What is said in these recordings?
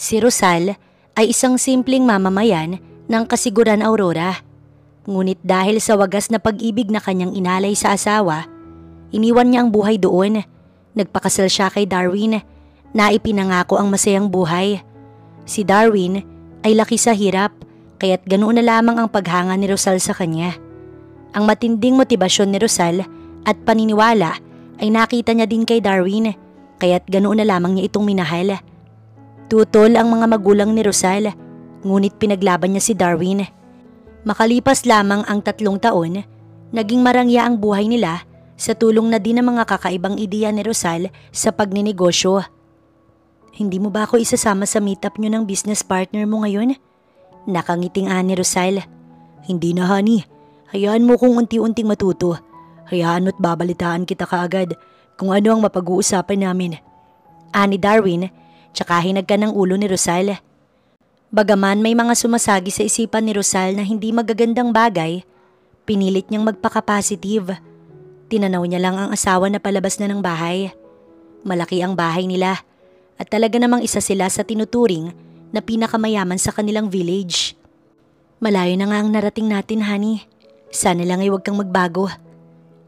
Si Rosal ay isang simpleng mamamayan ng Kasiguran, Aurora. Ngunit dahil sa wagas na pag-ibig na kanyang inalay sa asawa, iniwan niya ang buhay doon. Nagpakasal siya kay Darwin na ipinangako ang masayang buhay. Si Darwin ay laki sa hirap kaya't ganoon na lamang ang paghanga ni Rosal sa kanya. Ang matinding motibasyon ni Rosal at paniniwala ay nakita niya din kay Darwin kaya't ganoon na lamang niya itong minahal. Tutol ang mga magulang ni Rosal ngunit pinaglaban niya si Darwin. Makalipas lamang ang 3 taon, naging marangya ang buhay nila sa tulong na din ng mga kakaibang ideya ni Rosal sa pagninegosyo. Hindi mo ba ako isasama sa meetup nyo ng business partner mo ngayon? Nakangiting-an ni Rosal. Hindi na honey, hayaan mo kung unti-unting matuto. Hayaan mo't babalitaan kita kaagad kung ano ang mapag-uusapan namin. Ani Darwin, tsaka hinag ka ng ulo ni Rosal. Bagaman may mga sumasagi sa isipan ni Rosal na hindi magagandang bagay, pinilit niyang magpaka-positive. Tinanaw niya lang ang asawa na palabas na ng bahay. Malaki ang bahay nila at talaga namang isa sila sa tinuturing na pinakamayaman sa kanilang village. Malayo na nga ang narating natin, honey. Sana lang ay huwag kang magbago.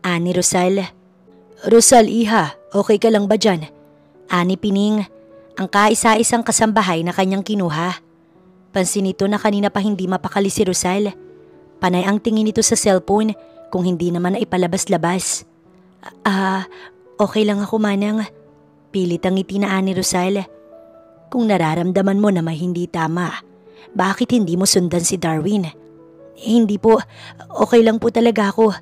Ani Rosal. Rosal, iha, okay ka lang ba dyan? Ani Pining, ang kaisa-isang kasambahay na kanyang kinuha. Pansin nito na kanina pa hindi mapakali si Rosal. Panay ang tingin nito sa cellphone kung hindi naman na ipalabas-labas. Okay lang ako, manang. Pilit ang ngiti na ani Rosal. Kung nararamdaman mo na may hindi tama, bakit hindi mo sundan si Darwin? Hindi po, okay lang po talaga ako.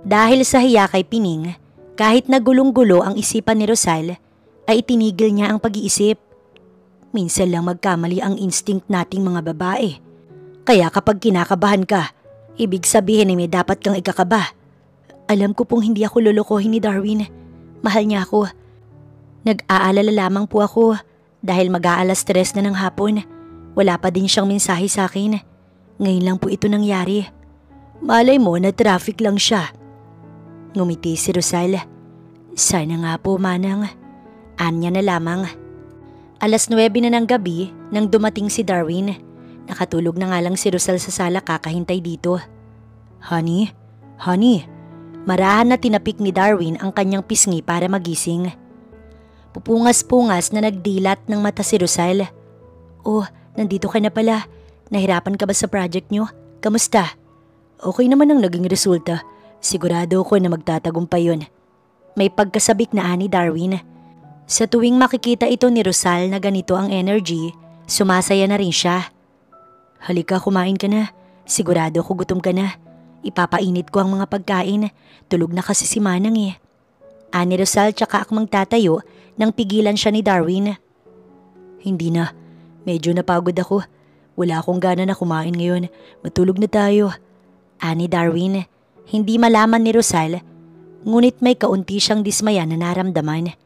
Dahil sa hiya kay Pining, kahit nagulong-gulo ang isipan ni Rosal, ay itinigil niya ang pag-iisip. Minsan lang magkamali ang instinct nating mga babae. Kaya kapag kinakabahan ka, ibig sabihin ay may dapat kang ikakaba. Alam ko pong hindi ako lolokohin ni Darwin. Mahal niya ako. Nag-aalala lamang po ako dahil mag-aalas 3 na ng hapon. Wala pa din siyang mensahe sa akin. Ngayon lang po ito nangyari. Malay mo na traffic lang siya. Ngumiti si Rosal. Sana nga po, manang. Anya na lamang. 9:00 na ng gabi nang dumating si Darwin. Nakatulog na nga lang si Rosal sa sala kakahintay dito. Honey, marahan na tinapik ni Darwin ang kanyang pisngi para magising. Pupungas-pungas na nagdilat ng mata si Rosal. Oh, nandito ka na pala. Nahirapan ka ba sa project nyo? Kamusta? Okay naman ang naging resulta. Sigurado ako na magtatagumpay yun. May pagkasabik na ani Darwin. Sa tuwing makikita ito ni Rosal na ganito ang energy, sumasaya na rin siya. Halika, kumain ka na. Sigurado ako gutom ka na. Ipapainit ko ang mga pagkain. Tulog na kasi si Manang eh. Ani Rosal tsaka akmang tatayo nang pigilan siya ni Darwin. Hindi na. Medyo napagod ako. Wala akong gana na kumain ngayon. Matulog na tayo. Ani Darwin. Hindi malaman ni Rosal, ngunit may kaunti siyang dismaya na naramdaman.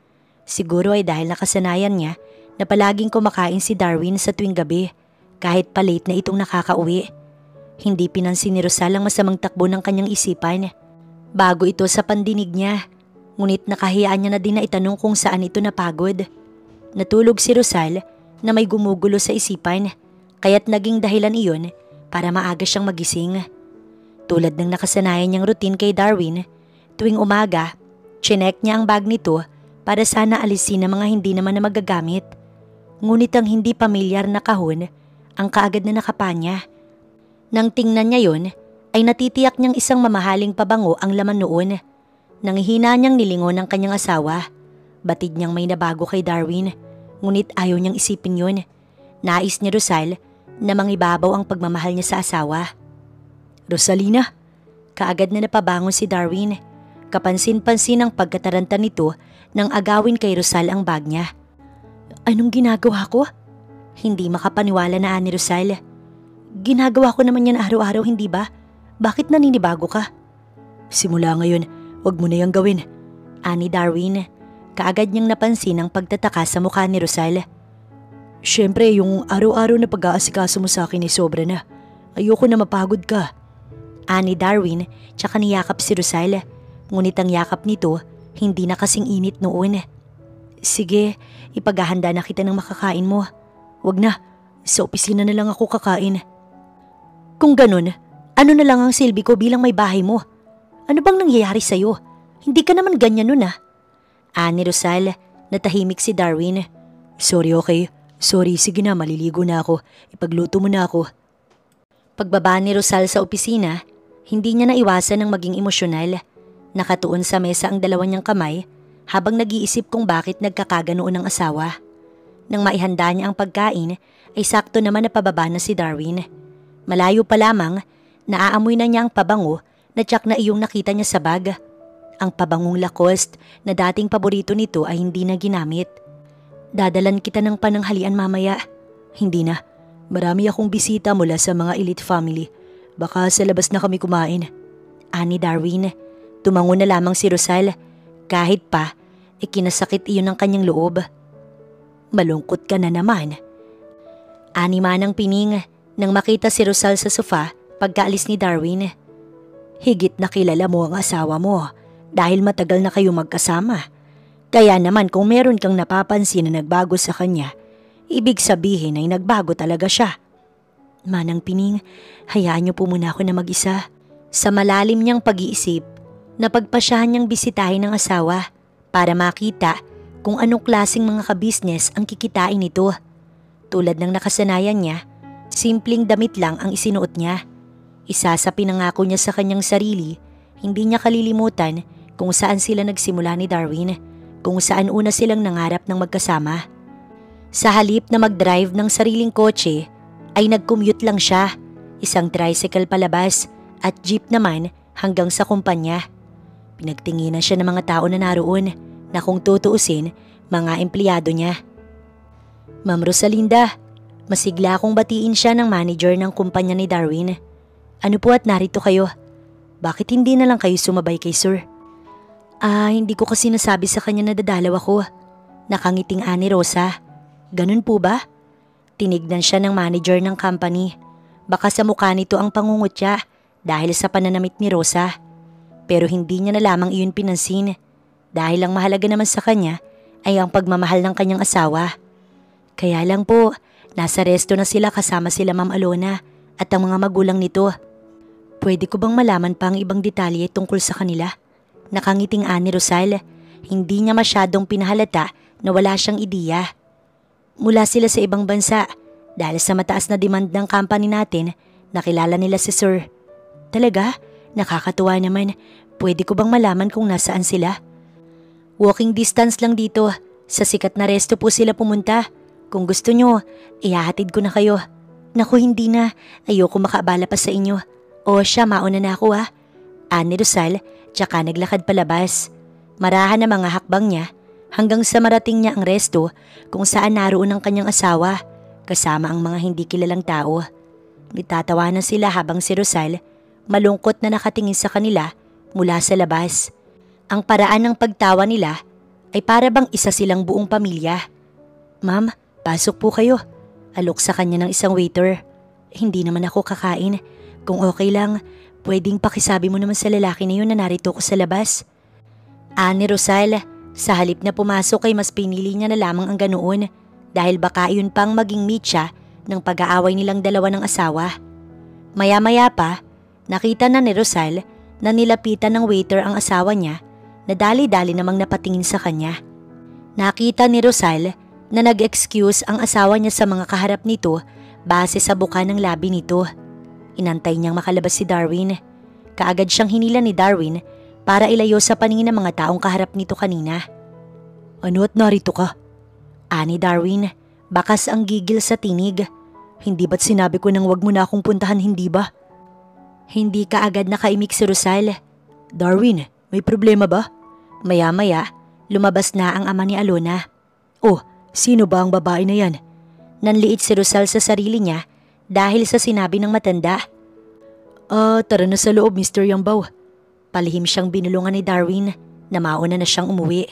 Siguro ay dahil nakasanayan niya na palaging kumakain si Darwin sa tuwing gabi kahit pa late na itong nakakauwi. Hindi pinansin ni Rosal ang masamang takbo ng kanyang isipan. Bago ito sa pandinig niya, ngunit nakahiyaan niya na din na itanong kung saan ito napagod. Natulog si Rosal na may gumugulo sa isipan kaya't naging dahilan iyon para maaga siyang magising. Tulad ng nakasanayan niyang routine kay Darwin, tuwing umaga, chinek niya ang bag nito para sana alisin ang mga hindi naman na magagamit. Ngunit ang hindi pamilyar na kahon ang kaagad na nakapanya. Nang tingnan niya yon, ay natitiyak niyang isang mamahaling pabango ang laman noon. Nanghihina niyang nilingon ng kanyang asawa. Batid niyang may nabago kay Darwin, ngunit ayaw niyang isipin yon. Nais ni Rosal na mangibabaw ang pagmamahal niya sa asawa. Rosalina, kaagad na napabangon si Darwin. Kapansin-pansin ang pagkataranta nito nang agawin kay Rosal ang bag niya. Anong ginagawa ko? Hindi makapaniwala na ani Rosal. Ginagawa ko naman yan araw-araw, hindi ba? Bakit naninibago ka? Simula ngayon, wag mo na yang gawin. Ani Darwin, kaagad niyang napansin ang pagtataka sa mukha ni Rosal. Siyempre, yung araw-araw na pag-aasikaso mo sa akin ay sobra na. Ayoko na mapagod ka. Ani Darwin, tsaka niyakap si Rosal. Ngunit ang yakap nito, hindi na kasing init noon. Sige, ipaghahanda na kita ng makakain mo. Wag na, sa opisina na lang ako kakain. Kung ganun, ano na lang ang silbi ko bilang may bahay mo? Ano bang nangyayari sa'yo? Hindi ka naman ganyan nun Ani Rosal, natahimik si Darwin. Sorry, okay. Sorry, sige na, maliligo na ako. Ipagluto mo na ako. Pagbaba ni Rosal sa opisina, hindi niya naiwasan ng maging emosyonal. Nakatuon sa mesa ang dalawa niyang kamay habang nag-iisip kung bakit nagkakaganoon ang asawa. Nang maihanda niya ang pagkain, ay sakto naman na pababa na si Darwin. Malayo pa lamang, naaamoy na niya ang pabango na tiyak na iyong nakita niya sa bag. Ang pabangong Lacoste na dating paborito nito ay hindi na ginamit. Dadalan kita ng pananghalian mamaya. Hindi na. Marami akong bisita mula sa mga elite family. Baka sa labas na kami kumain. Ani Darwin. Tumango na lamang si Rosal. Kahit pa, ikinasakit iyon ng kanyang loob. Malungkot ka na naman. Ani manang pining nang makita si Rosal sa sofa pagkaalis ni Darwin. Higit na kilala mo ang asawa mo dahil matagal na kayo magkasama. Kaya naman kung meron kang napapansin na nagbago sa kanya, ibig sabihin ay nagbago talaga siya. Manang pining, hayaan niyo po muna ako na mag-isa. Sa malalim niyang pag-iisip, napagpasyahan niyang bisitahin ng asawa para makita kung anong klaseng mga kabisnes ang kikitain nito. Tulad ng nakasanayan niya, simpleng damit lang ang isinuot niya. Isa sa pinangako niya sa kanyang sarili, hindi niya kalilimutan kung saan sila nagsimula ni Darwin, kung saan una silang nangarap ng magkasama. Sa halip na mag-drive ng sariling kotse, ay nag-commute lang siya, isang tricycle palabas at jeep naman hanggang sa kumpanya. Pinagtinginan siya ng mga tao na naroon na kung tutuusin, mga empleyado niya. Ma'am Rosalinda, masigla akong batiin siya ng manager ng kumpanya ni Darwin. Ano po at narito kayo? Bakit hindi na lang kayo sumabay kay sir? Hindi ko kasi nasabi sa kanya na dadalaw ako. Nakangiting ani Rosa. Ganun po ba? Tinignan siya ng manager ng company. Baka sa mukha nito ang pangungutya dahil sa pananamit ni Rosa. Pero hindi niya na lamang iyon pinansin dahil ang mahalaga naman sa kanya ay ang pagmamahal ng kanyang asawa. Kaya lang po, nasa resto na sila kasama sila Ma'am Alona at ang mga magulang nito. Pwede ko bang malaman pa ang ibang detalye tungkol sa kanila? Nakangiting ani Rosal, hindi niya masyadong pinahalata na wala siyang ideya. Mula sila sa ibang bansa dahil sa mataas na demand ng company natin, nakilala nila si Sir. Talaga? Nakakatuwa naman. Pwede ko bang malaman kung nasaan sila? Walking distance lang dito. Sa sikat na resto po sila pumunta. Kung gusto nyo, ihahatid ko na kayo. Naku, hindi na. Ayoko makaabala pa sa inyo. O siya, mauna na ako Ani Rosal, tsaka naglakad palabas. Marahan na mga hakbang niya hanggang sa marating niya ang resto kung saan naroon ang kanyang asawa kasama ang mga hindi kilalang tao. Nitatawanan sila habang si Rosal malungkot na nakatingin sa kanila mula sa labas. Ang paraan ng pagtawa nila ay para bang isa silang buong pamilya. Ma'am, pasok po kayo. Alok sa kanya ng isang waiter. Hindi naman ako kakain. Kung okay lang, pwedeng pakisabi mo naman sa lalaki na yun na narito ko sa labas. Ani Rosal, sa halip na pumasok ay mas pinili niya na lamang ang ganoon dahil baka yun pang maging mitya ng pag-aaway nilang dalawa ng asawa. Maya-maya pa, nakita na ni Rosal na nilapitan ng waiter ang asawa niya na dali-dali namang napatingin sa kanya. Nakita ni Rosal na nag-excuse ang asawa niya sa mga kaharap nito base sa buka ng labi nito. Inantay niyang makalabas si Darwin. Kaagad siyang hinila ni Darwin para ilayo sa paningin ng mga taong kaharap nito kanina. Ano at narito ka? Ani Darwin, bakas ang gigil sa tinig. Hindi ba't sinabi ko nang wag mo na akong puntahan, hindi ba? Hindi kaagad nakaimik si Rosal. Darwin, may problema ba? Maya-maya, lumabas na ang ama ni Alona. Oh, sino ba ang babae na yan? Nanliit si Rosal sa sarili niya dahil sa sinabi ng matanda. Tara na sa loob, Mr. Yambaw. Palihim siyang binulungan ni Darwin na mauna na siyang umuwi.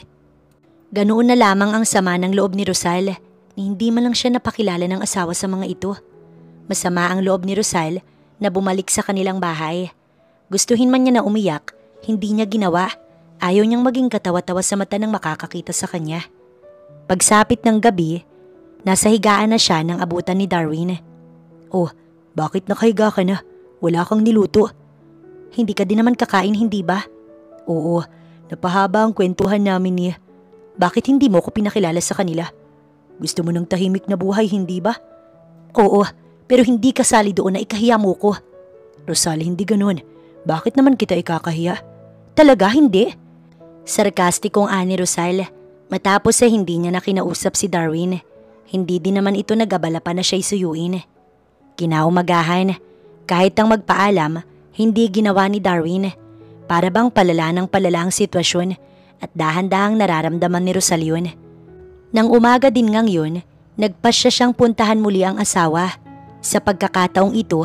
Ganoon na lamang ang sama ng loob ni Rosal ni hindi man lang siya napakilala ng asawa sa mga ito. Masama ang loob ni Rosal na bumalik sa kanilang bahay. Gustuhin man niya na umiyak, hindi niya ginawa. Ayaw niyang maging katawa-tawa sa mata ng makakakita sa kanya. Pagsapit ng gabi, Nasa higaan na siya nang abutan ni Darwin. Oh, bakit nakahiga ka na? Wala kang niluto. Hindi ka din naman kakain, hindi ba? Oo, napahaba ang kwentuhan namin ni. Bakit hindi mo ko pinakilala sa kanila? Gusto mo ng tahimik na buhay, hindi ba? Oo, pero hindi kasali doon na ikahiya mo ko. Rosal, hindi ganun. Bakit naman kita ikakahiya? Talaga hindi? Sarkastikong ani Rosal. Matapos ay hindi niya na kinausap si Darwin. Hindi din naman ito nag-abala pa na siya'y suyuin. Kinaumagahan, kahit ang magpaalam, hindi ginawa ni Darwin. Para bang palala ng palala ang sitwasyon at dahan-dahang nararamdaman ni Rosal yun. Nang umaga din ngang yun, nagpasya siyang puntahan muli ang asawa. Sa pagkakataong ito,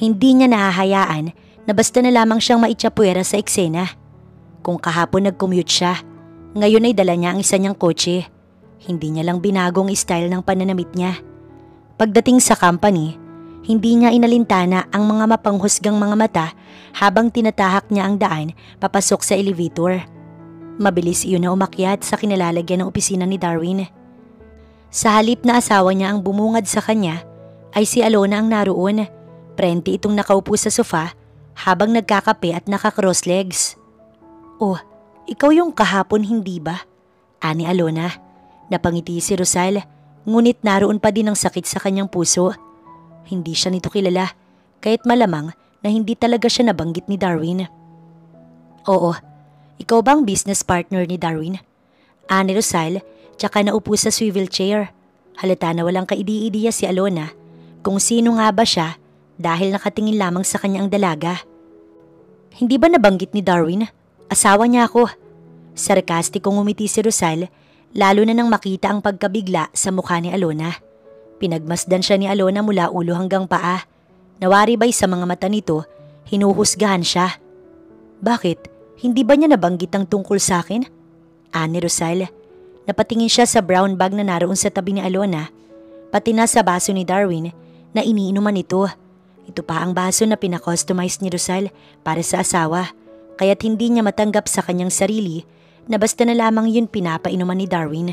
hindi niya nahahayaan na basta na lamang siyang maitsapuera sa eksena. Kung kahapon nag-commute siya, ngayon ay dala niya ang isa niyang kotse. Hindi niya lang binagong style ng pananamit niya. Pagdating sa company, hindi niya inalintana ang mga mapanghusgang mga mata habang tinatahak niya ang daan papasok sa elevator. Mabilis iyon na umakyat sa kinalalagyan ng opisina ni Darwin. Sa halip na asawa niya ang bumungad sa kanya, ay si Alona ang naroon. Prente itong nakaupo sa sofa habang nagkakape at naka-cross legs. Oh, ikaw yung kahapon hindi ba? Ani Alona. Napangiti si Rosal, ngunit naroon pa din ang sakit sa kanyang puso. Hindi siya nito kilala, kahit malamang na hindi talaga siya nabanggit ni Darwin. Oo, ikaw bang business partner ni Darwin? Ani Rosal, tsaka naupo sa swivel chair. Halata na walang kaidi-idiya si Alona kung sino nga ba siya dahil nakatingin lamang sa kanyang dalaga. Hindi ba nabanggit ni Darwin? Asawa niya ako. Sarkastikong umiti si Rosal, lalo na nang makita ang pagkabigla sa mukha ni Alona. Pinagmasdan siya ni Alona mula ulo hanggang paa. Nawari ba'y sa mga mata nito, hinuhusgahan siya. Bakit? Hindi ba niya nabanggit ang tungkol sa akin? Ani Rosal. Napatingin siya sa brown bag na naroon sa tabi ni Alona, pati na sa baso ni Darwin na iniinuman nito. Ito pa ang baso na pinakustomize ni Rosal para sa asawa, kaya't hindi niya matanggap sa kanyang sarili na basta na lamang yun pinapainuman ni Darwin.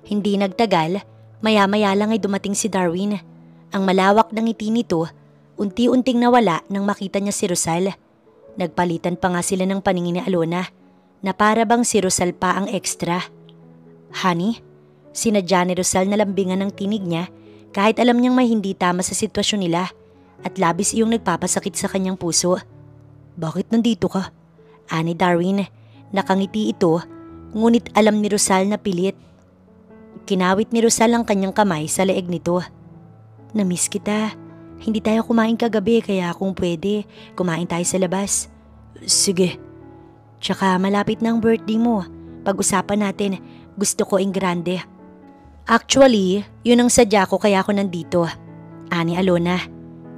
Hindi nagtagal, maya-maya lang ay dumating si Darwin. Ang malawak ng ngiti nito, unti-unting nawala nang makita niya si Rosal. Nagpalitan pa nga sila ng paningin ni Alona, na para bang si Rosal pa ang extra. Honey, sinadya ni Rosal na lambingan ng tinig niya kahit alam niyang may hindi tama sa sitwasyon nila at labis iyong nagpapasakit sa kanyang puso. Bakit nandito ka? Ani Darwin. Nakangiti ito, ngunit alam ni Rosal na pilit. Kinawit ni Rosal ang kanyang kamay sa leeg nito. Namiss kita. Hindi tayo kumain kagabi kaya kung pwede, kumain tayo sa labas. Sige. Tsaka malapit na ang birthday mo. Pag-usapan natin, gusto ko in grande. Actually, yun ang sadya ko kaya ako nandito. Ani Alona.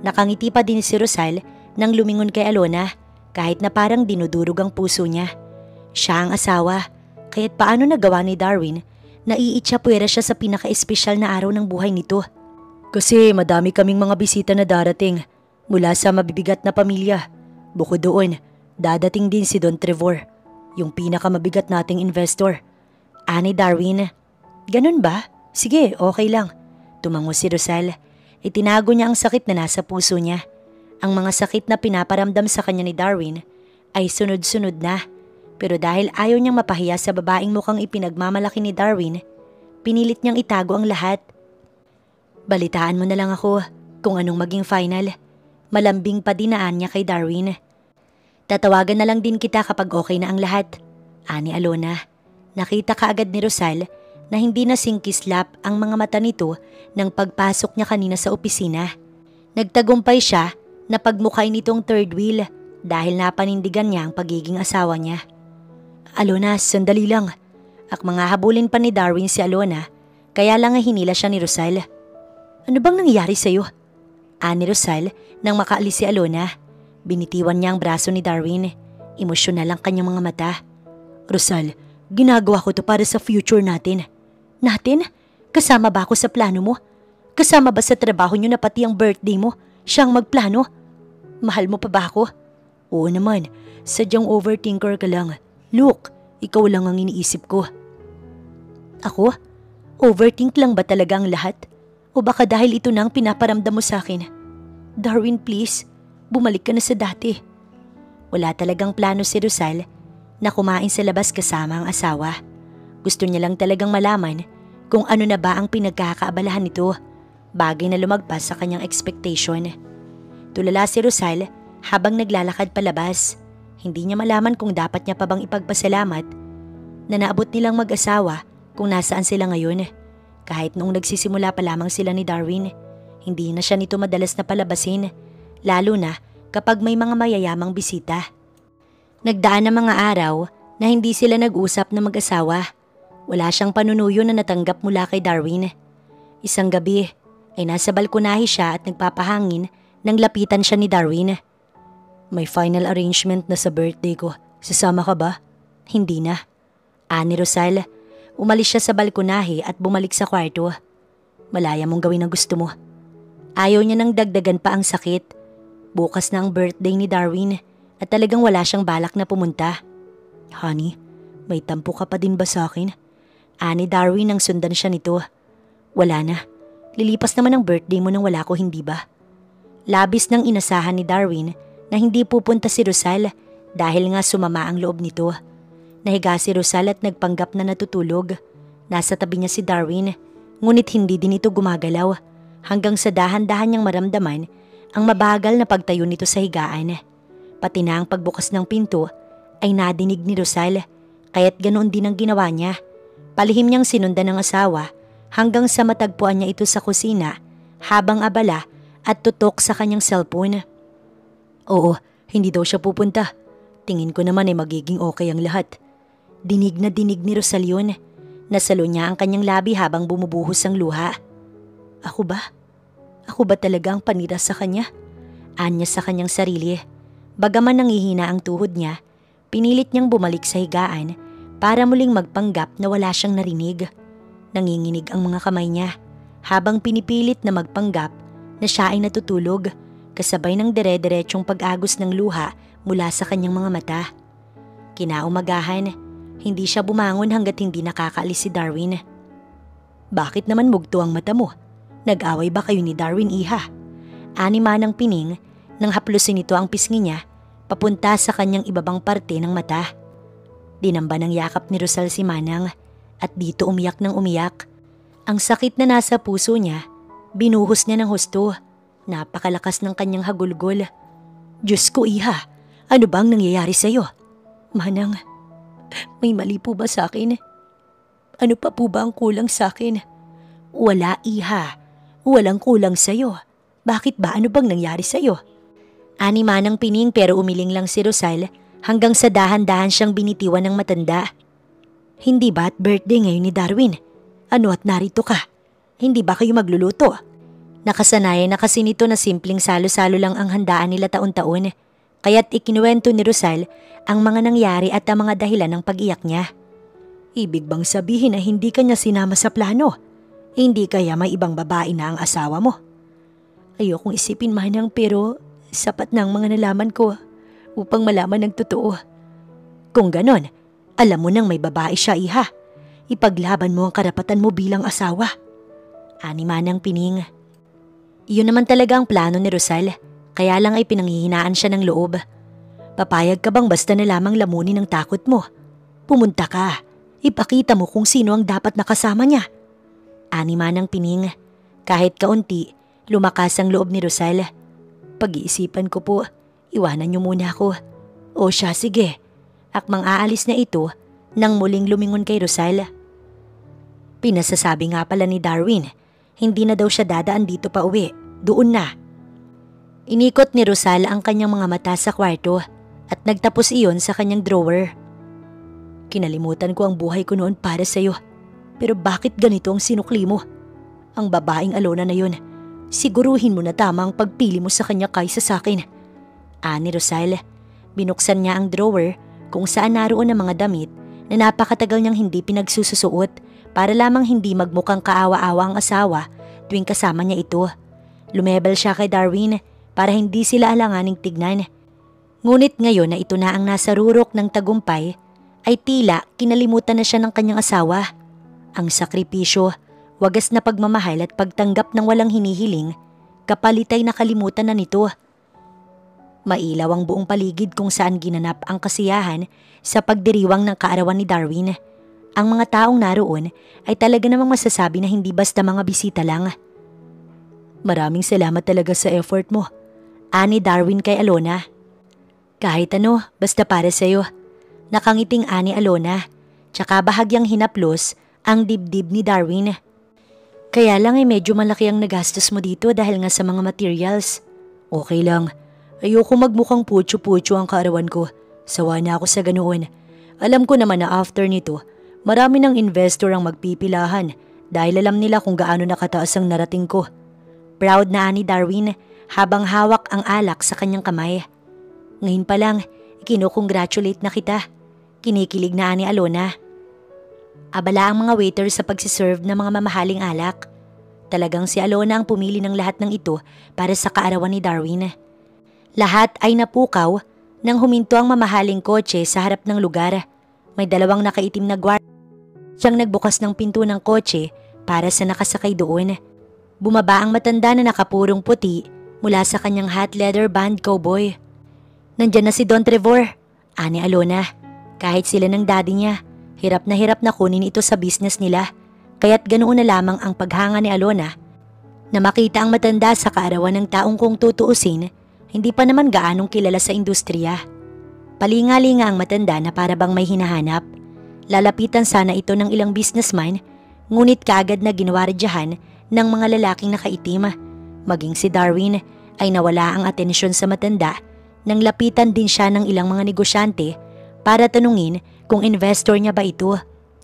Nakangiti pa din si Rosal nang lumingon kay Alona kahit na parang dinudurog ang puso niya. Siya ang asawa, kaya't paano nagawa ni Darwin na iitsapuera siya sa pinaka-espesyal na araw ng buhay nito? Kasi madami kaming mga bisita na darating mula sa mabibigat na pamilya. Bukod doon, dadating din si Don Trevor, yung pinakamabigat nating investor. Ani Darwin. Ganun ba? Sige, okay lang. Tumango si Rosal. Itinago niya ang sakit na nasa puso niya. Ang mga sakit na pinaparamdam sa kanya ni Darwin ay sunod-sunod na. Pero dahil ayaw niyang mapahiya sa babaeng mukhang ipinagmamalaki ni Darwin, pinilit niyang itago ang lahat. Balitaan mo na lang ako kung anong maging final. Malambing pa dinaan niya kay Darwin. Tatawagan na lang din kita kapag okay na ang lahat. Ani Alona. Nakita kaagad ni Rosal na hindi na singkislap ang mga mata nito nang pagpasok niya kanina sa opisina. Nagtagumpay siya na pagmukhay nitong third wheel dahil napanindigan niya ang pagiging asawa niya. Alona, sandali lang. Mga habulin pa ni Darwin si Alona, kaya lang hinila siya ni Rosal. Ano bang nangyari sa'yo? Ani Rosal nang makaalis si Alona. Binitiwan niya ang braso ni Darwin. Emosyonal ang kanyang mga mata. Rosal, ginagawa ko to para sa future natin. Natin? Kasama ba ako sa plano mo? Kasama ba sa trabaho niyo na pati ang birthday mo siyang magplano? Mahal mo pa ba ako? Oo naman, sadyang overthinker ka lang. Look, ikaw lang ang iniisip ko. Ako? Overthink lang ba talaga ang lahat? O baka dahil ito na ang pinaparamdam mo sa akin? Darwin, please, bumalik ka na sa dati. Wala talagang plano si Rosal na kumain sa labas kasama ang asawa. Gusto niya lang talagang malaman kung ano na ba ang pinagkakaabalahan nito, bagay na lumagpas sa kanyang expectation. Tulala si Rosal habang naglalakad palabas. Hindi niya malaman kung dapat niya pa bang ipagpasalamat na naabot nilang mag-asawa kung nasaan sila ngayon. Kahit noong nagsisimula pa lamang sila ni Darwin, hindi na siya nito madalas na palabasin, lalo na kapag may mga mayayamang bisita. Nagdaan ng mga araw na hindi sila nag-usap na mag-asawa. Wala siyang panunuyo na natanggap mula kay Darwin. Isang gabi ay nasa balkonahe siya at nagpapahangin nang lapitan siya ni Darwin. May final arrangement na sa birthday ko. Sasama ka ba? Hindi na. Ani Rosal, umalis siya sa balkonahe at bumalik sa kwarto. Malaya mong gawin ang gusto mo. Ayaw niya nang dagdagan pa ang sakit. Bukas na ang birthday ni Darwin at talagang wala siyang balak na pumunta. Honey, may tampo ka pa din ba sa akin? Ani Darwin nang sundan siya nito. Wala na. Lilipas naman ang birthday mo nang wala ko, hindi ba? Labis nang inasahan ni Darwin na hindi pupunta si Rosal dahil nga sumama ang loob nito. Nahiga si Rosal at nagpanggap na natutulog. Nasa tabi niya si Darwin, ngunit hindi din ito gumagalaw hanggang sa dahan-dahan niyang maramdaman ang mabagal na pagtayo nito sa higaan. Pati na ang pagbukas ng pinto ay nadinig ni Rosal, kaya't ganoon din ang ginawa niya. Palihim niyang sinundan ng asawa hanggang sa matagpuan niya ito sa kusina habang abala at tutok sa kanyang cellphone. Oo, hindi daw siya pupunta. Tingin ko naman ay magiging okay ang lahat. Dinig na dinig ni Rosal yun. Nasalo niya ang kanyang labi habang bumubuhos ang luha. Ako ba? Ako ba talaga ang panira sa kanya? Anya sa kanyang sarili. Bagaman nangihina ang tuhod niya, pinilit niyang bumalik sa higaan para muling magpanggap na wala siyang narinig. Nanginginig ang mga kamay niya habang pinipilit na magpanggap na siya ay natutulog, kasabay ng dire-diretsyong pag-agos ng luha mula sa kanyang mga mata. Kinaumagahan, hindi siya bumangon hanggat hindi nakakaalis si Darwin. Bakit naman mugto ang mata mo? Nag-away ba kayo ni Darwin, iha? Ani manang pining nang haplusin nito ang pisngi niya papunta sa kanyang ibabang parte ng mata. Dinamba ng yakap ni Rosal si Manang at dito umiyak ng umiyak. Ang sakit na nasa puso niya, binuhos niya ng husto. Napakalakas ng kanyang hagulgol. Diyos ko, iha, ano bang nangyayari sa'yo? Manang, may mali po ba sa akin? Ano pa po ba ang kulang sa akin? Wala, iha. Walang kulang sa'yo. Bakit ba? Ano bang nangyari sa'yo? Ani manang pining pero umiling lang si Rosal hanggang sa dahan-dahan siyang binitiwan ng matanda. Hindi ba at birthday ngayon ni Darwin? Ano at narito ka? Hindi ba kayo magluluto? Nakasanayan na kasi nito na simpleng salo-salo lang ang handaan nila taon-taon, kaya't ikinuwento ni Rosal ang mga nangyari at ang mga dahilan ng pag-iyak niya. Ibig bang sabihin na hindi ka niya sinama sa plano? Hindi kaya may ibang babae na ang asawa mo? Ayokong isipin, Manang, pero sapat na ang mga nalaman ko upang malaman ng totoo. Kung ganon, alam mo nang may babae siya, iha. Ipaglaban mo ang karapatan mo bilang asawa. Ani manang pining. Iyon naman talaga ang plano ni Rosal, kaya lang ay pinanghihinaan siya ng loob. Papayag ka bang basta na lamang lamunin ang takot mo? Pumunta ka, ipakita mo kung sino ang dapat nakasama niya. Ani manang pining. Kahit kaunti, lumakas ang loob ni Rosal. Pag-iisipan ko po, iwanan niyo muna ako. O siya, sige. Akmang aalis na ito nang muling lumingon kay Rosal. Pinasasabi nga pala ni Darwin, hindi na daw siya dadaan dito pa uwi. Doon na. Inikot ni Rosal ang kanyang mga mata sa kwarto at nagtapos iyon sa kanyang drawer. Kinalimutan ko ang buhay ko noon para sa'yo. Pero bakit ganito ang sinukli mo? Ang babaeng Alona na yun. Siguruhin mo na tama ang pagpili mo sa kanya kaysa sa akin. Ani Rosal. Binuksan niya ang drawer kung saan naroon ang mga damit na napakatagal niyang hindi pinagsususuot para lamang hindi magmukhang kaawa-awa ang asawa tuwing kasama niya ito. Lumebel siya kay Darwin para hindi sila alanganing tignan. Ngunit ngayon na ito na ang nasa rurok ng tagumpay, ay tila kinalimutan na siya ng kanyang asawa. Ang sakripisyo, Wagas na pagmamahal at pagtanggap ng walang hinihiling, kapalit ay nakalimutan na nito. Mailaw ang buong paligid kung saan ginanap ang kasiyahan sa pagdiriwang ng kaarawan ni Darwin. Ang mga taong naroon ay talaga namang masasabi na hindi basta mga bisita lang. Maraming salamat talaga sa effort mo, ani Darwin kay Alona. Kahit ano, basta para sa'yo. Nakangiting ani Alona, tsaka bahagyang hinaplos ang dibdib ni Darwin. Kaya lang ay medyo malaki ang nagastos mo dito dahil nga sa mga materials. Okay lang. Ayoko magmukhang putyo-putyo ang kaarawan ko. Sawa na ako sa ganoon. Alam ko naman na after nito, marami ng investor ang magpipilahan dahil alam nila kung gaano nakataas ang narating ko. Proud na ani Darwin habang hawak ang alak sa kanyang kamay. Ngayon pa lang, kinukongratulate na kita. Kinikilig na ani Alona. Abala ang mga waiter sa pagsiserve ng mga mamahaling alak. Talagang si Alona ang pumili ng lahat ng ito para sa kaarawan ni Darwin. Lahat ay napukaw nang huminto ang mamahaling kotse sa harap ng lugar. May dalawang nakaitim na guard siyang nagbukas ng pinto ng kotse para sa nakasakay doon. Bumaba ang matanda na nakapurong puti mula sa kanyang hat leather band cowboy. Nandyan na si Don Trevor, ani Alona. Kahit sila ng daddy niya, hirap na kunin ito sa business nila. Kaya't ganoon na lamang ang paghanga ni Alona na makita ang matanda sa kaarawan ng taong kung tutuusin, hindi pa naman gaanong kilala sa industriya. Palingali nga ang matanda na para bang may hinahanap. Lalapitan sana ito ng ilang businessman, ngunit kaagad na ginawaradyahan ng mga lalaking nakaitim. Maging si Darwin ay nawala ang atensyon sa matanda nang lapitan din siya ng ilang mga negosyante para tanungin kung investor niya ba ito.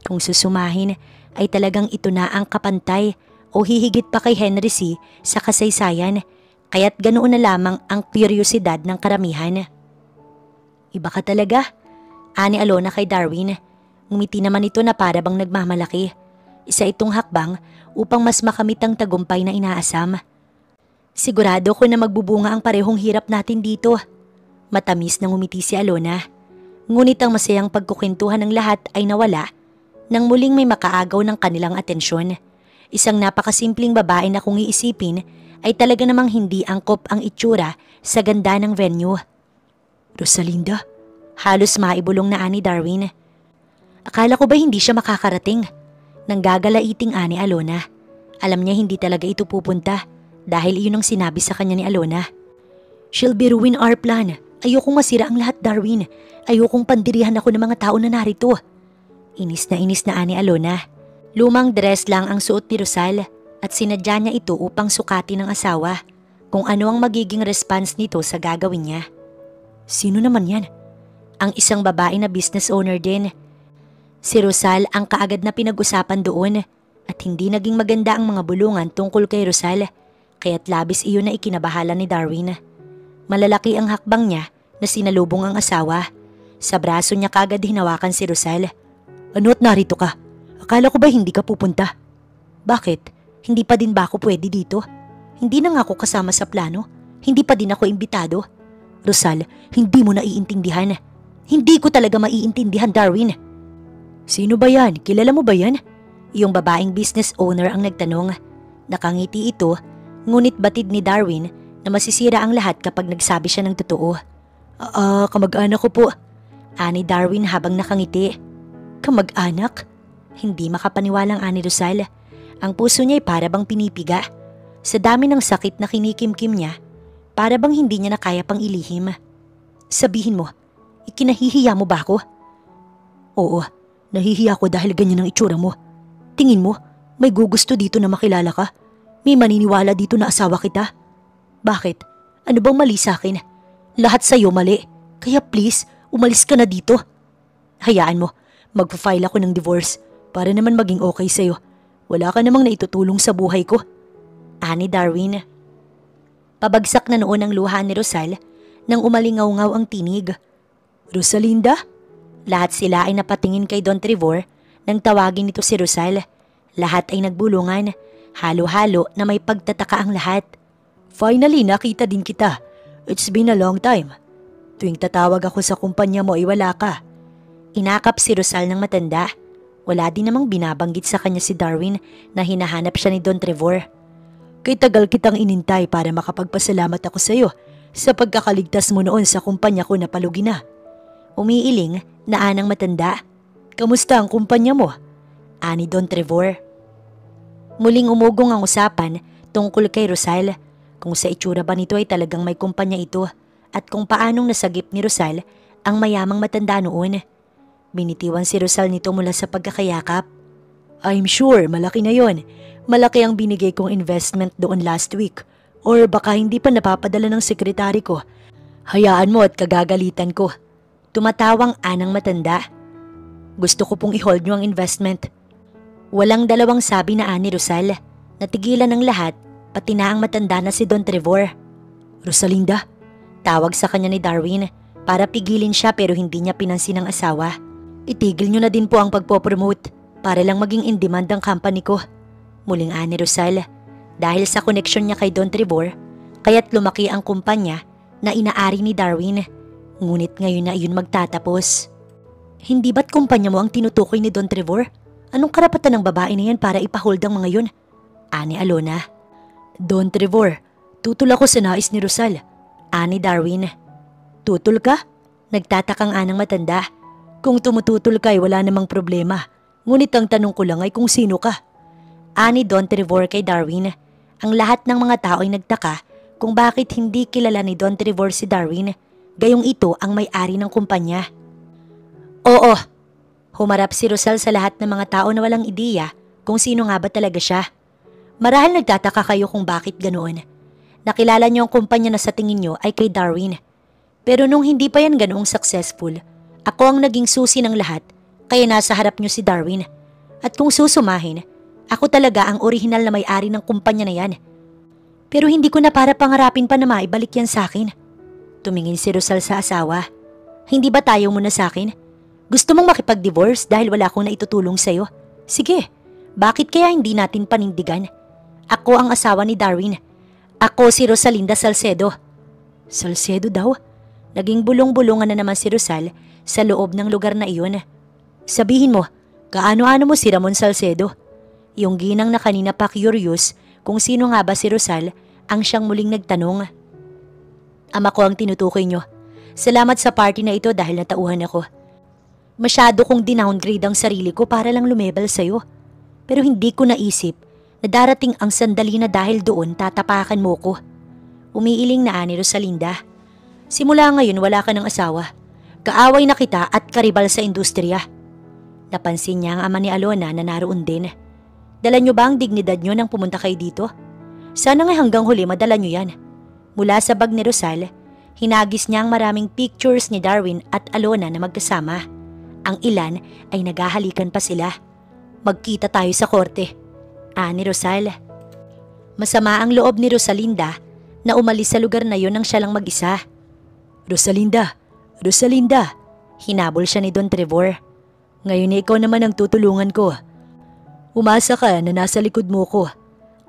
Kung susumahin ay talagang ito na ang kapantay o hihigit pa kay Henry C. sa kasaysayan. Kaya't ganoon na lamang ang kuryosidad ng karamihan. Iba ka talaga, ani Alona kay Darwin. Ngumiti naman ito na para bang nagmamalaki. Isa itong hakbang upang mas makamit ang tagumpay na inaasam. Sigurado ko na magbubunga ang parehong hirap natin dito. Matamis na ngumiti si Alona. Ngunit ang masayang pagkukwentuhan ng lahat ay nawala nang muling may makaagaw ng kanilang atensyon. Isang napakasimpleng babae na kung iisipin ay talaga namang hindi angkop ang itsura sa ganda ng venue. Rosalinda, halos maibulong na ani Darwin. Akala ko ba hindi siya makakarating? Nanggagalaiting ani Alona. Alam niya hindi talaga ito pupunta dahil iyon ang sinabi sa kanya ni Alona. She'll be ruin our plan. Ayokong masira ang lahat, Darwin. Ayokong pandirihan ako ng mga tao na narito. Inis na ani Alona. Lumang dress lang ang suot ni Rosal at sinadya niya ito upang sukatin ng asawa kung ano ang magiging response nito sa gagawin niya. Sino naman yan? Ang isang babae na business owner din. Si Rosal ang kaagad na pinag-usapan doon at hindi naging maganda ang mga bulungan tungkol kay Rosal, kaya't labis iyon na ikinabahala ni Darwin. Malalaki ang hakbang niya na sinalubong ang asawa. Sa braso niya kaagad hinawakan si Rosal. Ano't narito ka? Akala ko ba hindi ka pupunta? Bakit? Hindi pa din ba ako pwede dito? Hindi na nga ako kasama sa plano. Hindi pa din ako imbitado. Rosal, hindi mo naiintindihan. Hindi ko talaga maiintindihan, Darwin. Sino ba yan? Kilala mo ba yan? Yung babaeng business owner ang nagtanong. Nakangiti ito, ngunit batid ni Darwin na masisira ang lahat kapag nagsabi siya ng totoo. Kamag-anak ko po. Ani Darwin habang nakangiti. Kamag-anak? Hindi makapaniwalang ani Rosal. Ang puso niya ay para bang pinipiga. Sa dami ng sakit na kinikimkim niya, para bang hindi niya na kaya pang ilihim. Sabihin mo, ikinahihiya mo ba ako? Oo, nahihiya ko dahil ganyan ang itsura mo. Tingin mo, may gugusto dito na makilala ka? May maniniwala dito na asawa kita? Bakit? Ano bang mali sa akin? Lahat sa'yo mali. Kaya please, umalis ka na dito. Hayaan mo, magpa-file ako ng divorce para naman maging okay sa'yo. Wala ka namang naitutulong sa buhay ko. Ani Darwin. Pabagsak na noon ang luha ni Rosal nang umalingaw-ngaw ang tinig. Rosalinda? Lahat sila ay napatingin kay Don Trevor nang tawagin nito si Rosal. Lahat ay nagbulungan. Halo-halo na may pagtataka ang lahat. Finally, nakita din kita. It's been a long time. Tuwing tatawag ako sa kumpanya mo ay wala ka. Inakap si Rosal ng matanda. Wala din namang binabanggit sa kanya si Darwin na hinahanap siya ni Don Trevor. Kay tagal kitang inintay para makapagpasalamat ako sa iyo sa pagkakaligtas mo noon sa kumpanya ko na palugi na. Umiiling na anang matanda. Kamusta ang kumpanya mo? Ani Don Trevor. Muling umugong ang usapan tungkol kay Rosal, kung sa itsura ba nito ay talagang may kumpanya ito at kung paanong nasagip ni Rosal ang mayamang matanda noon. Binitiwan si Rosal nito mula sa pagkakayakap. I'm sure malaki na yon. Malaki ang binigay kong investment doon last week. Or baka hindi pa napapadala ng sekretary ko. Hayaan mo at kagagalitan ko. Tumatawang anang matanda. Gusto ko pong i-hold nyo ang investment. Walang dalawang sabi na ani Rosal. Natigilan ng lahat, pati na ang matanda na si Don Trevor. Rosalinda, tawag sa kanya ni Darwin para pigilin siya pero hindi niya pinansin ang asawa. Itigil nyo na din po ang pagpopromote para lang maging in demand ang company ko. Muling ani Rosal. Dahil sa koneksyon niya kay Don Trevor, kaya't lumaki ang kumpanya na inaari ni Darwin. Ngunit ngayon na iyon magtatapos. Hindi ba't kumpanya mo ang tinutukoy ni Don Trevor? Anong karapatan ng babae na yan para ipahold ang mga yun? Ani Alona. Don Trevor, tutol ako sa nais ni Rosal. Ani Darwin. Tutol ka? Nagtatakang anang matanda. Kung tumututol ka ay wala namang problema. Ngunit ang tanong ko lang ay kung sino ka. Ani Don Trevor kay Darwin. Ang lahat ng mga tao ay nagtaka kung bakit hindi kilala ni Don Trevor si Darwin, gayong ito ang may-ari ng kumpanya. Oo, humarap si Rosal sa lahat ng mga tao na walang ideya kung sino nga ba talaga siya. Marahil nagtataka kayo kung bakit ganoon. Nakilala niyo ang kumpanya na sa tingin niyo ay kay Darwin. Pero nung hindi pa yan ganoong successful, ako ang naging susi ng lahat kaya nasa harap niyo si Darwin. At kung susumahin, ako talaga ang orihinal na may-ari ng kumpanya na yan. Pero hindi ko na para pangarapin pa na maibalik yan sa akin. Tumingin si Rosal sa asawa. Hindi ba tayo muna sa akin? Gusto mong makipag-divorce dahil wala akong naitutulong sa'yo? Sige, bakit kaya hindi natin panindigan? Ako ang asawa ni Darwin. Ako si Rosalinda Salcedo. Salcedo daw? Naging bulong-bulungan na naman si Rosal sa loob ng lugar na iyon. Sabihin mo, kaano-ano mo si Ramon Salcedo? Yung ginang na kanina pa curious kung sino nga ba si Rosal ang siyang muling nagtanong. Ama ko ang tinutukoy nyo. Salamat sa party na ito dahil natauhan ako. Masyado kong dinowngrade ang sarili ko para lang lumebel sa'yo. Pero hindi ko naisip na darating ang sandali na dahil doon tatapakan mo ko. Umiiling na ani Rosalinda. Simula ngayon wala ka ng asawa. Kaaway na kita at karibal sa industriya. Napansin niya ang ama ni Alona na naroon din. Dala niyo ba ang dignidad niyo nang pumunta kayo dito? Sana nga hanggang huli madala niyo yan. Mula sa bag ni Rosal, hinagis niya ang maraming pictures ni Darwin at Alona na magkasama. Ang ilan ay naghahalikan pa sila. Magkita tayo sa korte. Ani Rosal. Masama ang loob ni Rosalinda na umalis sa lugar na yon nang siya lang mag-isa. Rosalinda! Rosalinda! Hinabol siya ni Don Trevor. Ngayon ikaw naman ang tutulungan ko. Umasa ka na nasa likod mo ko.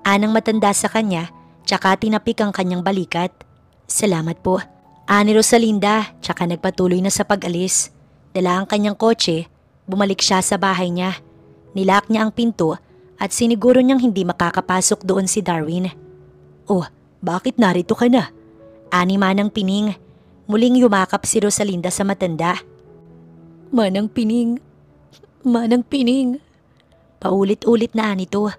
Anang matanda sa kanya, tsaka tinapik ang kanyang balikat. Salamat po. Ani Rosalinda, tsaka nagpatuloy na sa pag-alis. Dala ang kanyang kotse, bumalik siya sa bahay niya. Nilak niya ang pinto at siniguro niyang hindi makakapasok doon si Darwin. Oh, bakit narito ka na? Ani Manang Pining. Muling yumakap si Rosalinda sa matanda. Manang Pining. Manang Pining. Paulit-ulit na anito.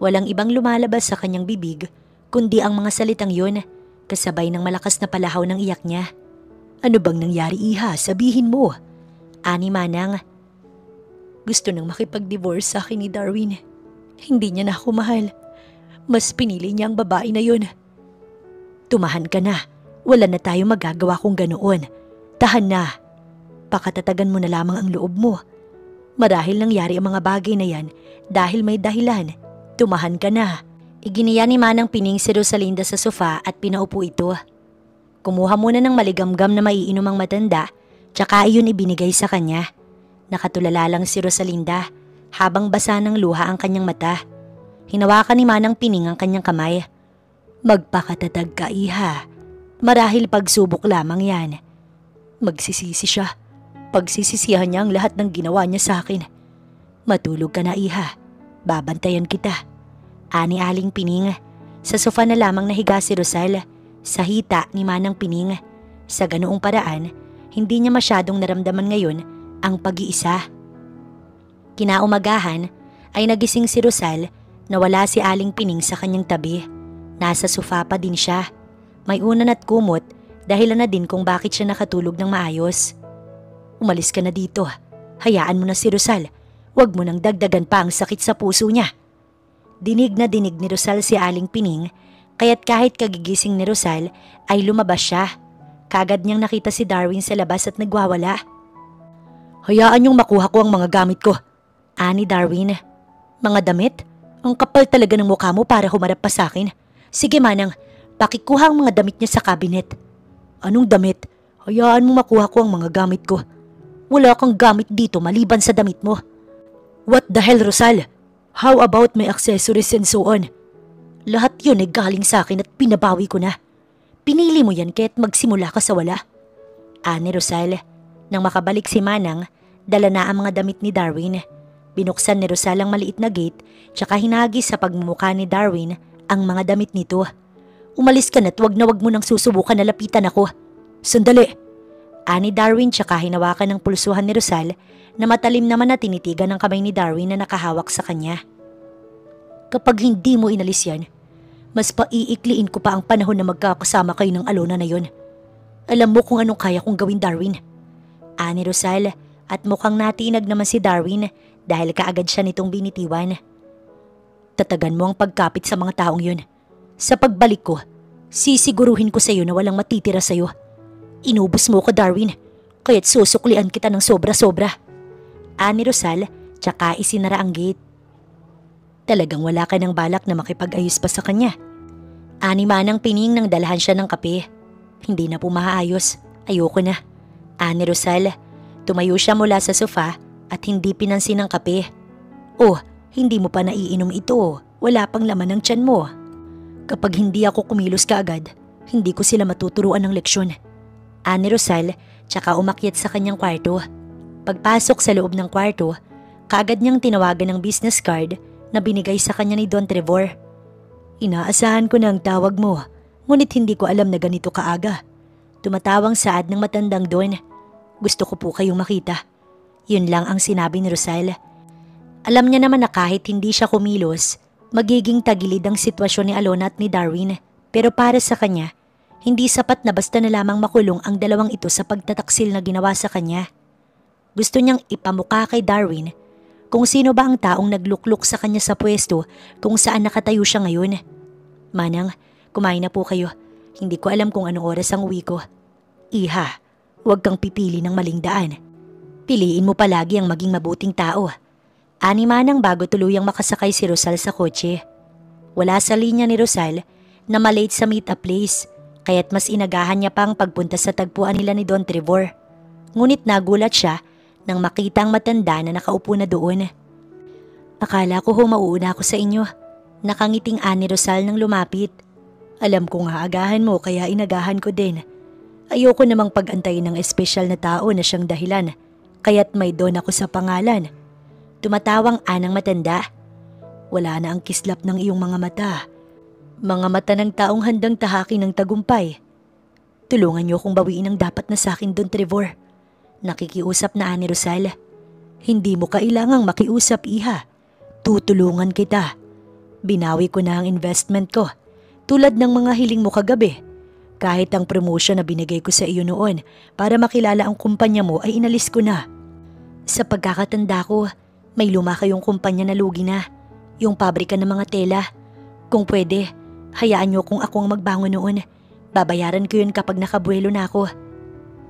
Walang ibang lumalabas sa kanyang bibig kundi ang mga salitang yun, kasabay ng malakas na palahaw ng iyak niya. Ano bang nangyari, iha? Sabihin mo. Ani Manang. Gusto nang makipag-divorce sa akin ni Darwin. Hindi niya na ako mahal. Mas pinili niya ang babae na yun. Tumahan ka na. Wala na tayo magagawa kung ganoon. Tahan na. Pakatatagan mo na lamang ang loob mo. Marahil nangyari ang mga bagay na yan dahil may dahilan. Tumahan ka na. Iginiya ni Manang Pining si Rosalinda sa sofa at pinaupo ito. Kumuha muna ng maligamgam na maiinumang matanda, tsaka iyon ibinigay sa kanya. Nakatulala lang si Rosalinda habang basa ng luha ang kanyang mata. Hinawakan ni Manang Pining ang kanyang kamay. Magpakatatag ka, iha. Marahil pagsubok lamang yan. Magsisisi siya. Pagsisisihan niya ang lahat ng ginawa niya sa akin. Matulog ka na, iha. Babantayan kita. Ani Aling Pining. Sa sofa na lamang nahiga si Rosal sa hita ni Manang Pining. Sa ganoong paraan, hindi niya masyadong naramdaman ngayon ang pag-iisa. Kinaumagahan ay nagising si Rosal na wala si Aling Pining sa kanyang tabi. Nasa sofa pa din siya. May unan at kumot, dahilan na din kung bakit siya nakatulog ng maayos. Umalis ka na dito. Hayaan mo na si Rosal. Huwag mo nang dagdagan pa ang sakit sa puso niya. Dinig na dinig ni Rosal si Aling Pining, kaya't kahit kagigising ni Rosal ay lumabas siya. Kagad niyang nakita si Darwin sa labas at nagwawala. Hayaan niyong makuha ko ang mga gamit ko. Ani Darwin. Mga damit? Ang kapal talaga ng mukha mo para humarap pa sa akin. Sige Manang, pakikuha ang mga damit niya sa cabinet. Anong damit? Hayaan mo makuha ko ang mga gamit ko. Wala kang gamit dito maliban sa damit mo. What the hell, Rosal? How about my accessories and so on? Lahat yun ay galing sa akin at pinabawi ko na. Pinili mo yan kaya't magsimula ka sa wala. Ani Rosal. Nang makabalik si Manang, dala na ang mga damit ni Darwin. Binuksan ni Rosal ang maliit na gate tsaka hinagis sa pagmumukha ni Darwin ang mga damit nito. Umalis ka na't wag mo nang susubukan na lapitan ako. Sandali! Ani Darwin tsaka hinawakan ng pulsuhan ni Rosal na matalim naman na tinitigan ng kamay ni Darwin na nakahawak sa kanya. Kapag hindi mo inalis yan, mas paiikliin ko pa ang panahon na magkakasama kayo ng Alona na yon. Alam mo kung anong kaya kong gawin, Darwin. Ani Rosal at mukhang natinag naman si Darwin dahil kaagad siya nitong binitiwan. Tatagan mo ang pagkapit sa mga taong yun. Sa pagbalik ko, sisiguruhin ko sa iyo na walang matitira sa iyo. Inubos mo ko, Darwin, kaya't susuklian kita ng sobra-sobra. Ani Rosal, tsaka isinara ang gate. Talagang wala ka ng balak na makipag-ayos pa sa kanya. Ani Manang Pining nang dalahan siya ng kape. Hindi na po maaayos, ayoko na. Ani Rosal, tumayo siya mula sa sofa at hindi pinansin ang kape. Oh, hindi mo pa naiinom ito, wala pang laman ng tiyan mo. Kapag hindi ako kumilos kaagad, hindi ko sila matuturuan ng leksyon. Ani Rosal, tsaka umakyat sa kanyang kwarto. Pagpasok sa loob ng kwarto, kaagad niyang tinawagan ng business card na binigay sa kanya ni Don Trevor. Inaasahan ko na ang tawag mo, ngunit hindi ko alam na ganito kaaga. Tumatawang saad ng matandang Don. Gusto ko po kayong makita. Yun lang ang sinabi ni Rosal. Alam niya naman na kahit hindi siya kumilos, magiging tagilid ang sitwasyon ni Alona at ni Darwin. Pero para sa kanya, hindi sapat na basta na lamang makulong ang dalawang ito sa pagtataksil na ginawa sa kanya. Gusto niyang ipamukha kay Darwin kung sino ba ang taong naglukluk sa kanya sa pwesto kung saan nakatayo siya ngayon. Manang, kumain na po kayo. Hindi ko alam kung anong oras ang uwi ko. Iha, huwag kang pipili ng maling daan. Piliin mo palagi ang maging mabuting tao. Ani Manang bago tuluyang makasakay si Rosal sa kotse. Wala sa linya ni Rosal na malate sa meet-up place, kaya't mas inagahan niya pang pagpunta sa tagpuan nila ni Don Trevor. Ngunit nagulat siya nang makita ang matanda na nakaupo na doon. Akala ko mauuna ako sa inyo. Nakangiting ani Rosal nang lumapit. Alam kong haagahan mo kaya inagahan ko din. Ayoko namang pag-antayin ng espesyal na tao na siyang dahilan, kaya't may Don ako sa pangalan. Tumatawang anang matanda. Wala na ang kislap ng iyong mga mata. Mga mata ng taong handang tahakin ng tagumpay. Tulungan niyo akong bawiin ang dapat na sa akin, Don Trevor. Nakikiusap na ani Rosal. Hindi mo kailangang makiusap, iha. Tutulungan kita. Binawi ko na ang investment ko, tulad ng mga hiling mo kagabi. Kahit ang promotion na binigay ko sa iyo noon para makilala ang kumpanya mo ay inalis ko na. Sa pagkakatanda ko, may luma kayong kumpanya na lugi na, yung pabrika ng mga tela. Kung pwede, hayaan niyo kung ako ang magbangon noon. Babayaran ko yun kapag nakabuelo na ako.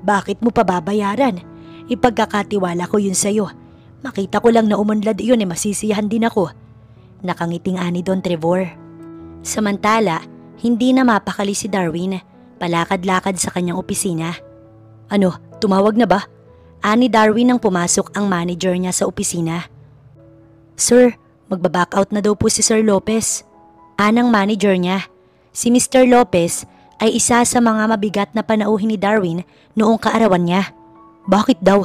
Bakit mo pa babayaran? Ipagkakatiwala ko yun sa'yo. Makita ko lang na umunlad yun masisiyahan din ako. Nakangiting ani Don Trevor. Samantala, hindi na mapakali si Darwin. Palakad-lakad sa kanyang opisina. Ano, tumawag na ba? Ani Darwin nang pumasok ang manager niya sa opisina. Sir, magbaback out na daw po si Sir Lopez. Anang manager niya. Si Mr. Lopez ay isa sa mga mabigat na panauhin ni Darwin noong kaarawan niya. Bakit daw?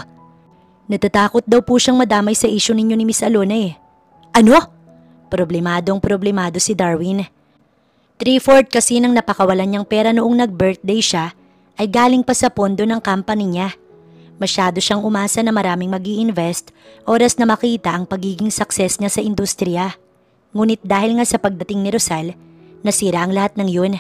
Natatakot daw po siyang madamay sa issue ninyo ni Miss Alona eh. Ano? Problemado si Darwin. 3/4 kasi nang napakawalan niyang pera noong nag-birthday siya ay galing pa sa pondo ng company niya. Masyado siyang umasa na maraming mag-i-invest oras na makita ang pagiging success niya sa industriya. Ngunit dahil nga sa pagdating ni Rosal, nasira ang lahat ng yun.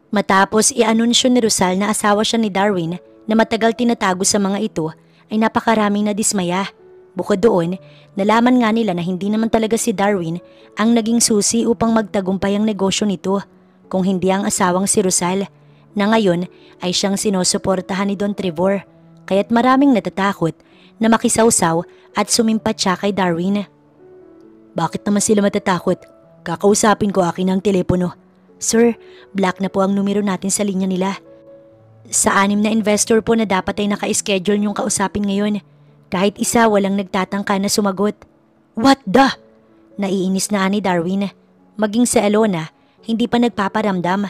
Matapos i-anunsyo ni Rosal na asawa siya ni Darwin na matagal tinatago sa mga ito, ay napakaraming nadismaya. Bukod doon, nalaman nga nila na hindi naman talaga si Darwin ang naging susi upang magtagumpay ang negosyo nito, kung hindi ang asawang si Rosal, na ngayon ay siyang sinusuportahan ni Don Trevor, kaya't maraming natatakot na makisawsaw at sumimpat siya kay Darwin. Bakit naman sila matatakot? Kakausapin ko, akin ang telepono. Sir, black na po ang numero natin sa linya nila. Sa 6 na investor po na dapat ay naka-schedule niyong kausapin ngayon. Kahit isa walang nagtatangka na sumagot. What the? Naiinis na ni Darwin. Maging sa Alona, hindi pa nagpaparamdam.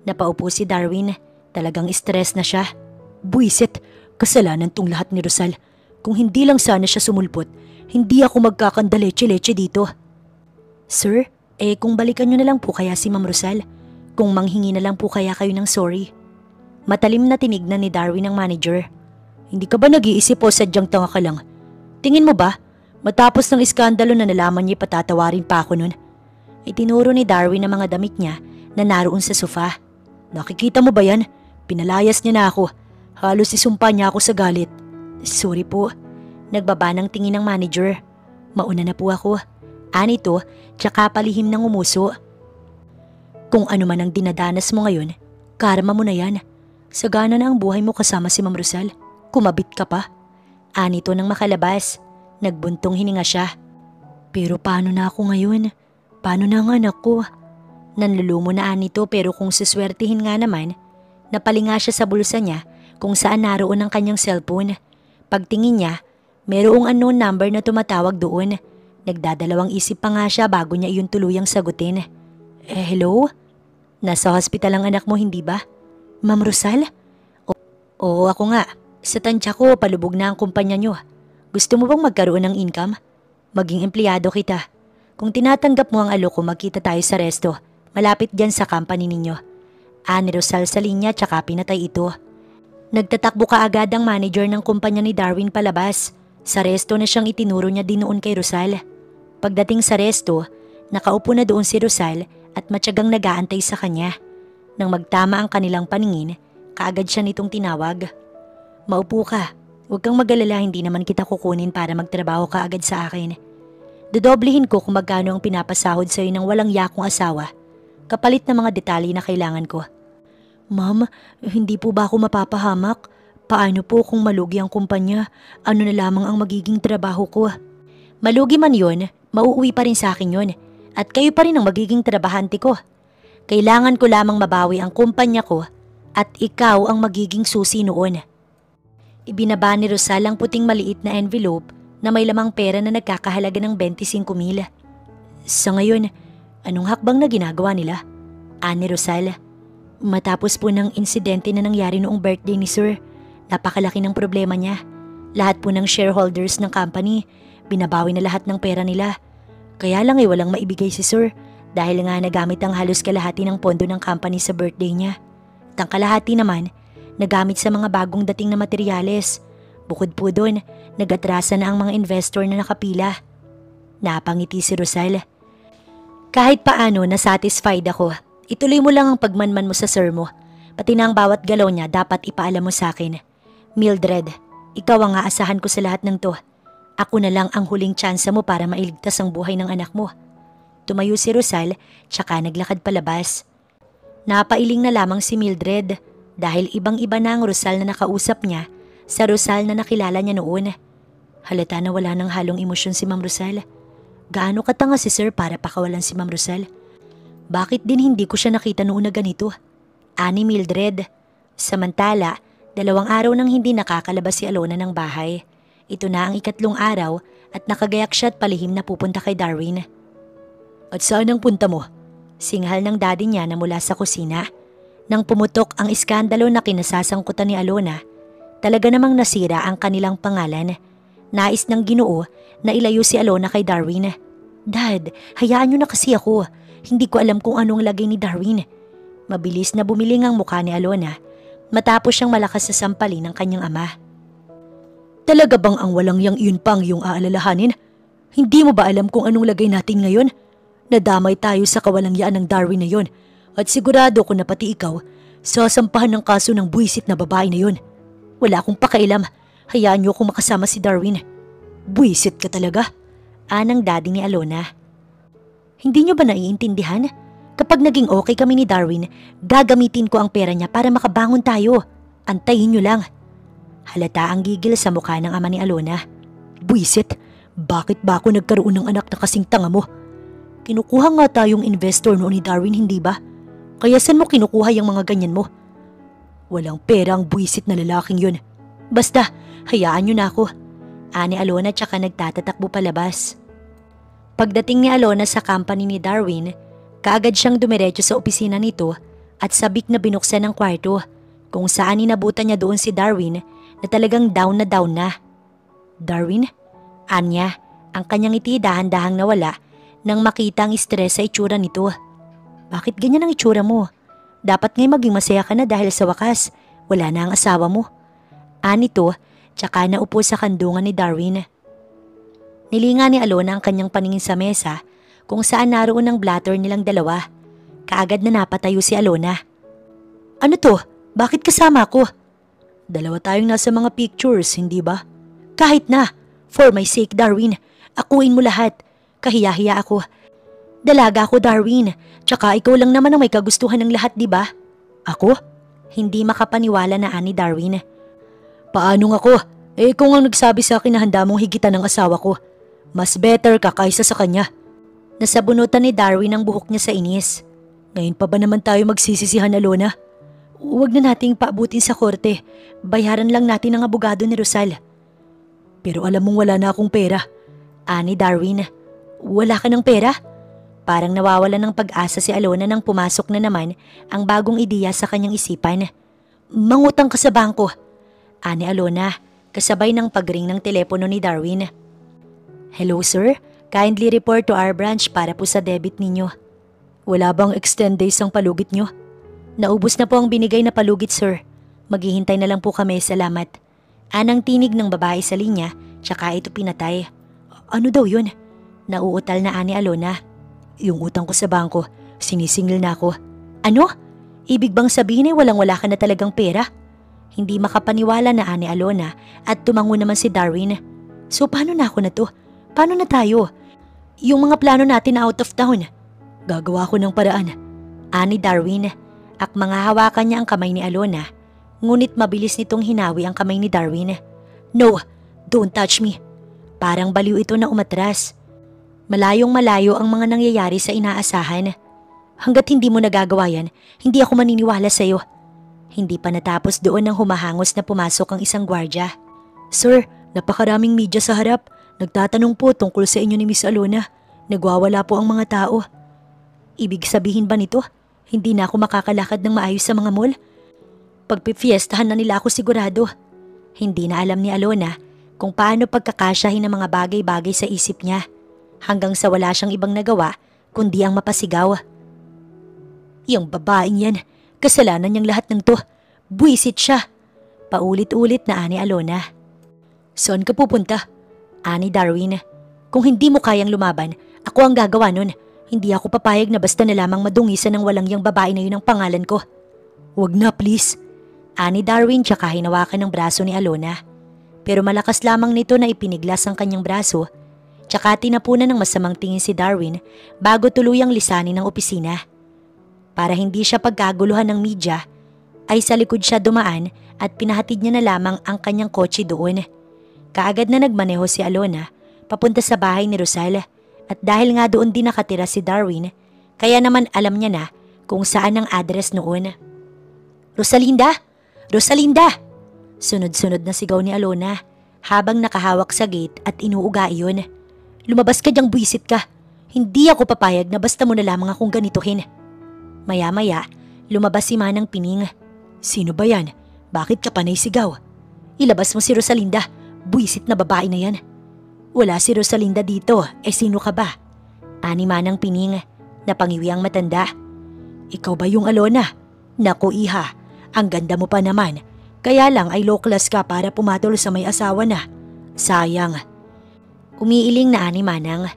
Napaupo si Darwin. Talagang stress na siya. Buisit, kasalanan tong lahat ni Rosal. Kung hindi lang sana siya sumulpot, hindi ako magkakandaleche-leche dito. Sir, kung balikan niyo na lang po kaya si Ma'am Rosal. Kung manghingi na lang po kaya kayo ng sorry. Matalim na tinignan ni Darwin ang manager. Hindi ka ba nag-iisip o sadyang tanga ka lang? Tingin mo ba, matapos ng iskandalo na nalaman niya patatawarin pa ako nun? Itinuro ni Darwin ang mga damit niya na naroon sa sofa. Nakikita mo ba yan? Pinalayas niya na ako. Halos isumpa niya ako sa galit. Sorry po. Nagbaba ng tingin ng manager. Mauna na po ako. Anito, tsaka palihim ng umuso. Kung ano man ang dinadanas mo ngayon, karma mo na yan. Sagana na ang buhay mo kasama si Ma'am Rosal. Kumabit ka pa. Anito nang makalabas. Nagbuntong hininga siya. Pero paano na ako ngayon? Paano na ang anak ko? Nanlulumo na Anito, pero kung suswertihin nga naman, napalinga siya sa bulsa niya kung saan naroon ang kanyang cellphone. Pagtingin niya, merong unknown number na tumatawag doon. Nagdadalawang isip pa nga siya bago niya iyon tuluyang sagutin. Hello? Nasa hospital ang anak mo, hindi ba? Ma'am Rosal? Oo, ako nga. Sa tansya ko, palubog na ang kumpanya nyo. Gusto mo bang magkaroon ng income? Maging empleyado kita. Kung tinatanggap mo ang alok ko, magkita tayo sa resto. Malapit dyan sa company ninyo. Ni Rosal sa linya, tsaka pinatay ito. Nagtatakbo kaagad ang manager ng kumpanya ni Darwin palabas. Sa resto na siyang itinuro niya din noon kay Rosal. Pagdating sa resto, nakaupo na doon si Rosal at matyagang nag-aantay sa kanya. Nang magtama ang kanilang paningin, kaagad siya nitong tinawag. Maupo ka. Huwag kang mag-alala, hindi naman kita kukunin para magtrabaho ka agad sa akin. Dodoblihin ko kung magkano ang pinapasahod sa'yo ng walang yakong asawa. Kapalit na mga detalye na kailangan ko. Ma'am, hindi po ba ako mapapahamak? Paano po kung malugi ang kumpanya? Ano na lamang ang magiging trabaho ko? Malugi man yun, mauuwi pa rin sa akin yun. At kayo pa rin ang magiging trabahante ko. Kailangan ko lamang mabawi ang kumpanya ko at ikaw ang magiging susi noon. Ibinaba ni Rosal ang puting maliit na envelope na may lamang pera na nagkakahalaga ng 25,000. Sa ngayon, anong hakbang na ginagawa nila? Ani Rosal. Matapos po ng insidente na nangyari noong birthday ni Sir, napakalaki ng problema niya. Lahat po ng shareholders ng company, binabawi na lahat ng pera nila. Kaya lang walang maibigay si Sir dahil nga nagamit ang halos kalahati ng pondo ng company sa birthday niya. At ang kalahati naman, nagamit sa mga bagong dating na materyales. Bukod po doon, nag-atrasa na ang mga investor na nakapila. Napangiti si Rosal. Kahit paano, nasatisfied ako. Ituloy mo lang ang pagmanman mo sa sir mo. Pati na ang bawat galaw niya dapat ipaalam mo sa akin. Mildred, ikaw ang aasahan ko sa lahat ng to. Ako na lang ang huling tsansa mo para mailigtas ang buhay ng anak mo. Tumayo si Rosal, tsaka naglakad palabas. Napailing na lamang si Mildred dahil ibang-iba na ang Rosal na nakausap niya sa Rosal na nakilala niya noon. Halata na wala ng halong emosyon si Ma'am Rosal. Gaano katanga si Sir para pakawalan si Ma'am Rosal? Bakit din hindi ko siya nakita noon na ganito? Ani Mildred. Samantala, 2 araw nang hindi nakakalabas si Alona ng bahay. Ito na ang 3 araw at nakagayak siya at palihim na pupunta kay Darwin. At saan ang punta mo? Singhal ng daddy niya na mula sa kusina. Nang pumutok ang iskandalo na kinasasangkutan ni Alona, talaga namang nasira ang kanilang pangalan. Nais ng Ginoo na ilayo si Alona kay Darwin. Dad, hayaan niyo na kasi ako. Hindi ko alam kung anong lagay ni Darwin. Mabilis na bumiling ang mukha ni Alona matapos siyang malakas na sampalin ng kanyang ama. Talaga bang ang walang yang iyon pang iyong aalalahanin? Hindi mo ba alam kung anong lagay natin ngayon? Nadamay tayo sa kawalangyaan ng Darwin na yon at sigurado ko na pati ikaw sasampahan ng kaso ng buwisit na babae na yon. Wala akong pakailam. Hayaan niyo akong makasama si Darwin. Buwisit ka talaga? Anang daddy ni Alona. Hindi niyo ba naiintindihan? Kapag naging okay kami ni Darwin, gagamitin ko ang pera niya para makabangon tayo. Antayin niyo lang. Halata ang gigil sa mukha ng ama ni Alona. Buwisit, bakit ba ako nagkaroon ng anak na kasing tanga mo? Kinukuha nga tayong investor noon ni Darwin, hindi ba? Kaya saan mo kinukuha yung mga ganyan mo? Walang pera ang buwisit na lalaking yun. Basta, hayaan niyo na ako. Ani Alona tsaka nagtatatakbo palabas. Pagdating ni Alona sa company ni Darwin, kaagad siyang dumiretso sa opisina nito at sabik na binuksan ang kwarto kung saan inabutan niya doon si Darwin na talagang down na. Darwin? Anya, ang kanyang ngiti dahan-dahang nawala nang makita ang stress sa itsura nito. Bakit ganyan ang itsura mo? Dapat ngay maging masaya ka na dahil sa wakas, wala na ang asawa mo. Anito, tsaka naupo sa kandungan ni Darwin. Nilinga ni Alona ang kanyang paningin sa mesa kung saan naroon ang blatter nilang dalawa. Kaagad na napatayo si Alona. Ano to? Bakit kasama ako? Dalawa tayong nasa mga pictures, hindi ba? Kahit na. For my sake, Darwin. Akuin mo lahat. Kahiya-hiya ako. Dalaga ako, Darwin. Tsaka ikaw lang naman ang may kagustuhan ng lahat, di ba? Ako? Hindi makapaniwala na ani Darwin. Paano nga ako? Kung ang nagsabi sa akin na handa mong higitan ng asawa ko. Mas better ka kaysa sa kanya. Nasabunutan ni Darwin ang buhok niya sa inis. Ngayon pa ba naman tayo magsisisihan, Alona? Huwag na nating paabutin sa korte. Bayaran lang natin ang abogado ni Rosal. Pero alam mong wala na akong pera. Ani Darwin. Wala ka ng pera? Parang nawawala ng pag-asa si Alona nang pumasok na naman ang bagong ideya sa kanyang isipan. Mangutang ka sa bangko. Ani Alona, kasabay ng pagring ng telepono ni Darwin. Hello sir, kindly report to our branch para po sa debit ninyo. Wala bang extend days ang palugit nyo? Naubos na po ang binigay na palugit sir. Maghihintay na lang po kami, salamat. Anang tinig ng babae sa linya, tsaka ito pinatay. Ano daw yun? Nauutal na ani Alona. Yung utang ko sa bangko, sinisingil na ako. Ano? Ibig bang sabihin ay walang-wala ka na talagang pera? Hindi makapaniwala na ani Alona at tumango naman si Darwin. So paano na ako na to? Paano na tayo? Yung mga plano natin na out of town. Gagawa ko ng paraan. Ani Darwin. Akmang hawakan niya ang kamay ni Alona. Ngunit mabilis nitong hinawi ang kamay ni Darwin. No, don't touch me. Parang baliw ito na umatras. Malayong malayo ang mga nangyayari sa inaasahan. Hanggat hindi mo nagagawa yan, hindi ako maniniwala sa iyo. Hindi pa natapos doon nang humahangos na pumasok ang isang gwardya. Sir, napakaraming media sa harap. Nagtatanong po tungkol sa inyo ni Miss Alona. Nagwawala po ang mga tao. Ibig sabihin ba nito? Hindi na ako makakalakad ng maayos sa mga mall? Pagpifiestahan na nila ako sigurado. Hindi na alam ni Alona kung paano pagkakasyahin ang mga bagay-bagay sa isip niya hanggang sa wala siyang ibang nagawa kundi ang mapasigaw. Yung babaeng yan, kasalanan niyang lahat ng to. Buwisit siya. Paulit-ulit na ani Alona. Saan ka pupunta? Ani Darwin. Kung hindi mo kayang lumaban, ako ang gagawa nun. Hindi ako papayag na basta na lamang madungisan ng walang yang babae na yun ang pangalan ko. Huwag na please. Ani Darwin tsaka hinawakan ng braso ni Alona. Pero malakas lamang nito na ipiniglas ang kanyang braso. Tsaka tinapunan ng masamang tingin si Darwin bago tuluyang lisanin ng opisina. Para hindi siya pagkaguluhan ng media, ay sa likod siya dumaan at pinahatid niya na lamang ang kanyang kotse doon. Kaagad na nagmaneho si Alona papunta sa bahay ni Rosal at dahil nga doon din nakatira si Darwin, kaya naman alam niya na kung saan ang address noon. Rosalinda! Rosalinda! Sunod-sunod na sigaw ni Alona habang nakahawak sa gate at inuuga iyon. Lumabas ka diyang buwisit ka. Hindi ako papayag na basta mo na lamang akong ganituhin. Maya-maya, lumabas si Manang Pining. Sino ba yan? Bakit ka panay sigaw? Ilabas mo si Rosalinda. Buisit na babae na yan. Wala si Rosalinda dito, sino ka ba? Ani Manang Pining, napangiwi ang matanda. Ikaw ba yung Alona? Naku iha, ang ganda mo pa naman. Kaya lang ay low class ka para pumatol sa may asawa na. Sayang. Umiiling na Ani Manang.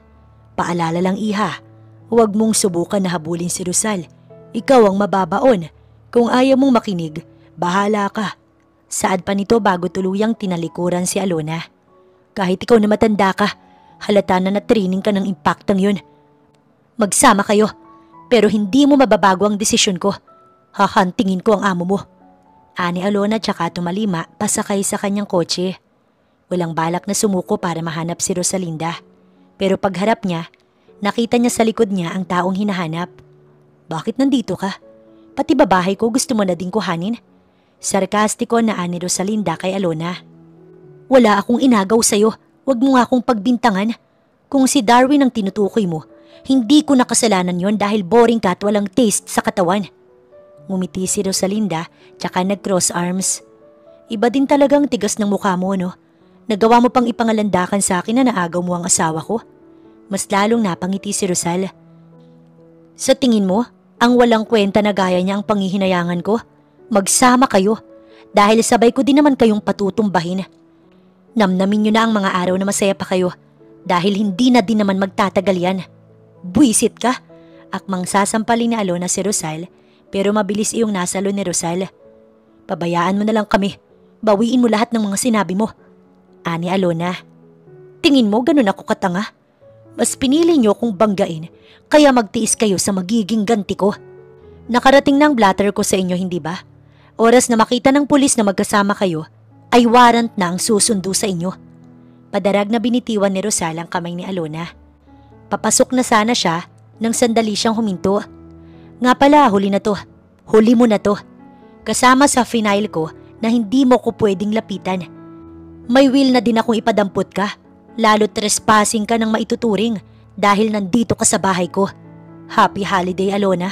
Paalala lang iha, huwag mong subukan na habulin si Rosal. Ikaw ang mababaon. Kung ayaw mong makinig, bahala ka. Saad pa nito bago tuluyang tinalikuran si Alona. Kahit ikaw na matanda ka, halata na na-training ka ng impaktang yun. Magsama kayo, pero hindi mo mababago ang desisyon ko. Hahantingin ko ang amo mo. Ani Alona tsaka tumalima pasakay sa kanyang kotse. Walang balak na sumuko para mahanap si Rosalinda. Pero pagharap niya, nakita niya sa likod niya ang taong hinahanap. Bakit nandito ka? Pati babahay ko gusto mo na din kuhanin? Sarkastiko na ani Rosalinda kay Alona. Wala akong inagaw sa'yo. Huwag mo nga akong pagbintangan. Kung si Darwin ang tinutukoy mo, hindi ko nakasalanan yon dahil boring ka at walang taste sa katawan. Ngumiti si Rosalinda tsaka nag-cross arms. Iba din talagang tigas ng mukha mo, no? Nagawa mo pang ipangalandakan sa akin na naagaw mo ang asawa ko. Mas lalong napangiti si Rosal. Sa tingin mo, ang walang kwenta na gaya niya ang pangihinayangan ko? Magsama kayo dahil sabay ko din naman kayong patutumbahin. Namnamin niyo na ang mga araw na masaya pa kayo dahil hindi na din naman magtatagal yan. Buisit ka! Akmang sasampalin ni Alona si Rosal pero mabilis iyong nasalo ni Rosal. Pabayaan mo na lang kami. Bawiin mo lahat ng mga sinabi mo. Ani Alona. Tingin mo ganun ako katanga? Mas pinili niyo kong banggain kaya magtiis kayo sa magiging ganti ko. Nakarating na ang blatter ko sa inyo, hindi ba? Oras na makita ng pulis na magkasama kayo ay warrant na ang susundo sa inyo. Padarag na binitiwan ni Rosal ang kamay ni Alona. Papasok na sana siya nang sandali siyang huminto. Nga pala, huli na to. Huli mo na to. Kasama sa final ko na hindi mo ko pwedeng lapitan. May will na din akong ipadampot ka. Lalo trespassing ka ng maituturing dahil nandito ka sa bahay ko. Happy holiday, Alona.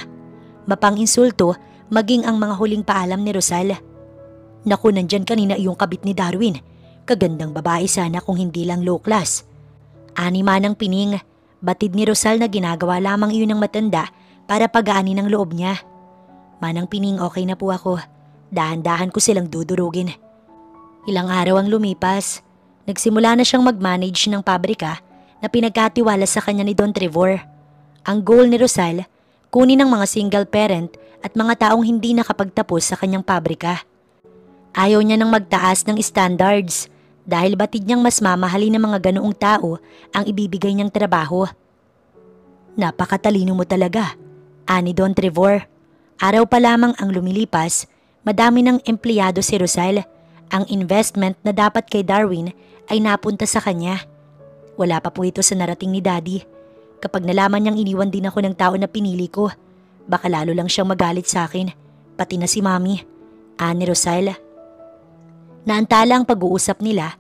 Mapang-insulto maging ang mga huling paalam ni Rosal. Naku, nandyan kanina iyong kabit ni Darwin. Kagandang babae sana kung hindi lang low class. Ani Manang Pining, batid ni Rosal na ginagawa lamang iyon ng matanda para pagaanin ang loob niya. Manang Pining, okay na po ako. Dahan-dahan ko silang dudurugin. Ilang araw ang lumipas. Nagsimula na siyang mag-manage ng pabrika na pinagkatiwala sa kanya ni Don Trevor. Ang goal ni Rosal, kunin ang mga single parent at mga taong hindi nakapagtapos sa kanyang pabrika. Ayaw niya nang magtaas ng standards dahil batid niyang mas mamahalin ng mga ganoong tao ang ibibigay niyang trabaho. Napakatalino mo talaga, ani Don Trevor. Araw pa lamang ang lumilipas, madami ng empleyado si Rosal. Ang investment na dapat kay Darwin ay napunta sa kanya. Wala pa po ito sa narating ni Daddy. Kapag nalaman niyang iniwan din ako ng tao na pinili ko, baka lalo lang siyang magalit sa akin, pati na si Mami, ani Rosal. Naantala ang pag-uusap nila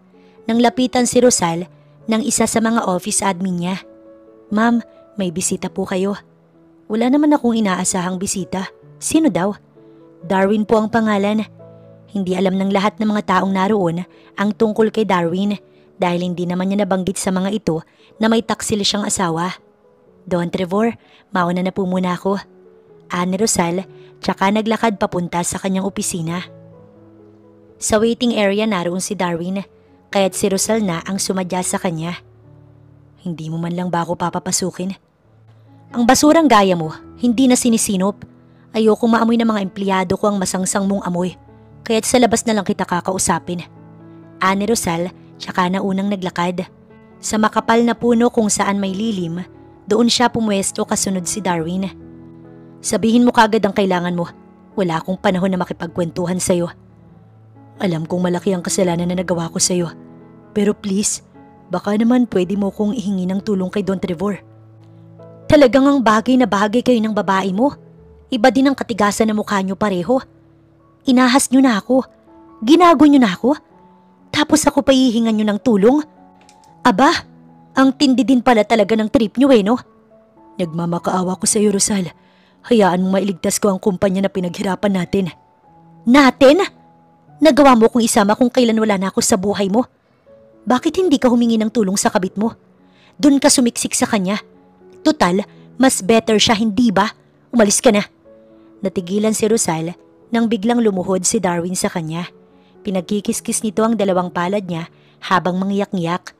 nang lapitan si Rosal ng isa sa mga office admin niya. Ma'am, may bisita po kayo. Wala naman akong inaasahang bisita. Sino daw? Darwin po ang pangalan. Hindi alam ng lahat ng mga taong naroon ang tungkol kay Darwin dahil hindi naman niya nabanggit sa mga ito na may taksil siyang asawa. Don Trevor, mauna na po muna ako. Ani Rosal, tsaka naglakad papunta sa kanyang opisina. Sa waiting area naroon si Darwin, kaya't si Rosal na ang sumadya sa kanya. Hindi mo man lang ba ako papapasukin? Ang basurang gaya mo, hindi na sinisinop. Ayokong maamoy ng mga empleyado ko ang masangsang mong amoy. Kaya't sa labas na lang kita kakausapin. Ani Rosal, tsaka na unang naglakad. Sa makapal na puno kung saan may lilim, doon siya pumwesto kasunod si Darwin. Sabihin mo kagad ang kailangan mo. Wala akong panahon na makipagkwentuhan sa'yo. Alam kong malaki ang kasalanan na nagawa ko sa'yo. Pero please, baka naman pwede mo kong ihingi ng tulong kay Don Trevor. Talagang ang bagay na bagay kayo ng babae mo. Iba din ang katigasan na mukha niyo pareho. Inahas niyo na ako. Ginago niyo na ako. Tapos ako pa hihingan niyo ng tulong. Aba, ang tindi din pala talaga ng trip niyo no? Nagmamakaawa ko sa iyo, Rosal. Hayaan mong mailigtas ko ang kumpanya na pinaghirapan natin. Natin? Nagawa mo kung isama kung kailan wala na ako sa buhay mo. Bakit hindi ka humingi ng tulong sa kabit mo? Doon ka sumiksik sa kanya. Total, mas better siya, hindi ba? Umalis ka na. Natigilan si Rosal nang biglang lumuhod si Darwin sa kanya. Pinagkikiskis nito ang dalawang palad niya habang mangyak-ngyak.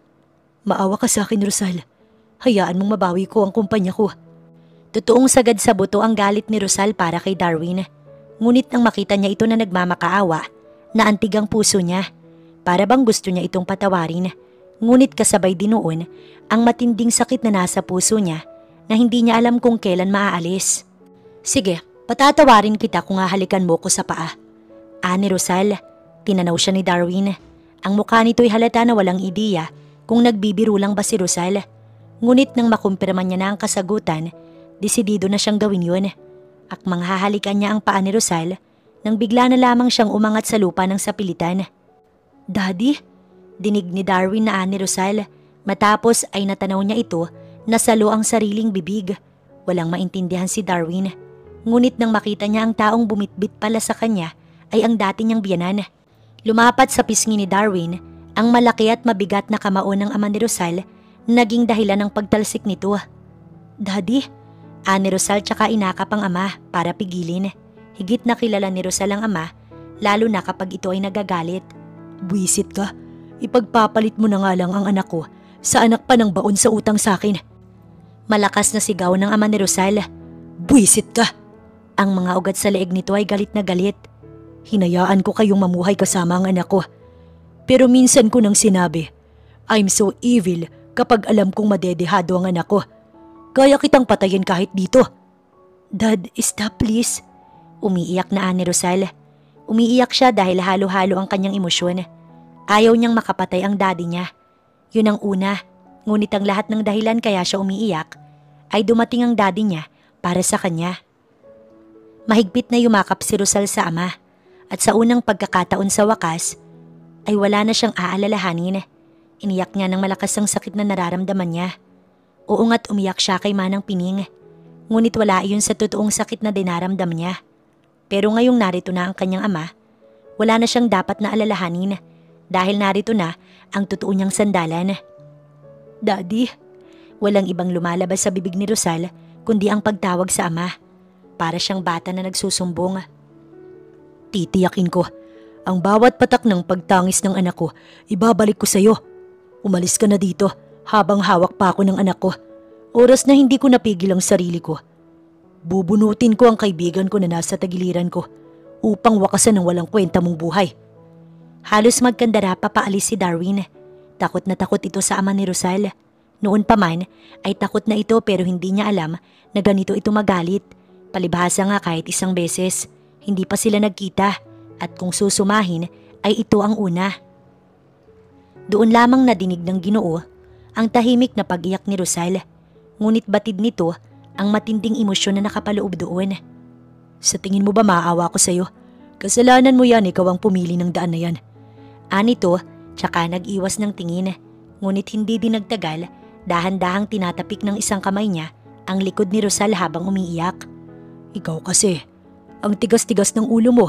Maawa ka sa akin, Rosal. Hayaan mong mabawi ko ang kumpanya ko. Totoong sagad sa buto ang galit ni Rosal para kay Darwin. Ngunit nang makita niya ito na nagmamakaawa, naantig ang puso niya. Para bang gusto niya itong patawarin. Ngunit kasabay din noon ang matinding sakit na nasa puso niya na hindi niya alam kung kailan maaalis. Sige, patatawarin kita kung hahalikan mo ko sa paa. Ani Rosal, tinanaw siya ni Darwin. Ang mukha nito'y halata na walang ideya kung nagbibiro lang ba si Rosal. Ngunit nang makumpirma niya na ang kasagutan, desidido na siyang gawin yun. Akmang hahalikan niya ang paa ni Rosal nang bigla na lamang siyang umangat sa lupa ng sapilitan. Daddy? Dinig ni Darwin na ani Rosal. Matapos ay natanaw niya ito na salo ang sariling bibig. Walang maintindihan si Darwin. Ngunit nang makita niya ang taong bumitbit pala sa kanya ay ang dati niyang biyanan. Lumapat sa pisngi ni Darwin ang malaki at mabigat na kamao ng ama ni Rosal, naging dahilan ng pagtalsik nito. Daddy? Ani Rosal tsaka inakap ang ama para pigilin. Higit na kilala ni Rosal ang ama, lalo na kapag ito ay nagagalit. Buwisit ka. Ipagpapalit mo na nga lang ang anak ko sa anak pa ng baon sa utang sa akin. Malakas na sigaw ng ama ni Rosal. Buwisit ka. Ang mga ugat sa leeg nito ay galit na galit. Hinayaan ko kayong mamuhay kasama ang anak ko. Pero minsan ko nang sinabi, I'm so evil kapag alam kong madedehado ang anak ko. Kaya kitang patayin kahit dito. Dad, stop please. Umiiyak na ani Rosal. Umiiyak siya dahil halo-halo ang kanyang emosyon. Ayaw niyang makapatay ang daddy niya. Yun ang una. Ngunit ang lahat ng dahilan kaya siya umiiyak ay dumating ang daddy niya para sa kanya. Mahigpit na yumakap si Rosal sa ama at sa unang pagkakataon sa wakas ay wala na siyang aalalahanin. Iniyak niya ng malakas ang sakit na nararamdaman niya. Oo nga't umiyak siya kay Manang Pining. Ngunit wala iyon sa totoong sakit na dinaramdam niya. Pero ngayong narito na ang kanyang ama, wala na siyang dapat na alalahanin dahil narito na ang totoo niyang sandalan. Daddy, walang ibang lumalabas sa bibig ni Rosal kundi ang pagtawag sa ama. Para siyang bata na nagsusumbong. Titiyakin ko, ang bawat patak ng pagtangis ng anak ko, ibabalik ko sa iyo. Umalis ka na dito habang hawak pa ako ng anak ko. Oras na hindi ko napigil ang sarili ko. Bubunutin ko ang kaibigan ko na nasa tagiliran ko upang wakasan ng walang kwenta mong buhay. Halos magkandara pa paalis si Darwin. Takot na takot ito sa ama ni Rosal. Noon pa man ay takot na ito pero hindi niya alam na ganito ito magalit. Palibhasa nga kahit isang beses, hindi pa sila nagkita at kung susumahin ay ito ang una. Doon lamang nadinig ng Ginoo ang tahimik na pag-iyak ni Rosal. Ngunit batid nito ang matinding emosyon na nakapaloob doon. Sa tingin mo ba maawa ko sa'yo? Kasalanan mo yan, ikaw ang pumili ng daan na yan. Anito, tsaka nag-iwas ng tingin. Ngunit hindi din nagtagal, dahan-dahang tinatapik ng isang kamay niya ang likod ni Rosal habang umiiyak. Ikaw kasi, ang tigas-tigas ng ulo mo.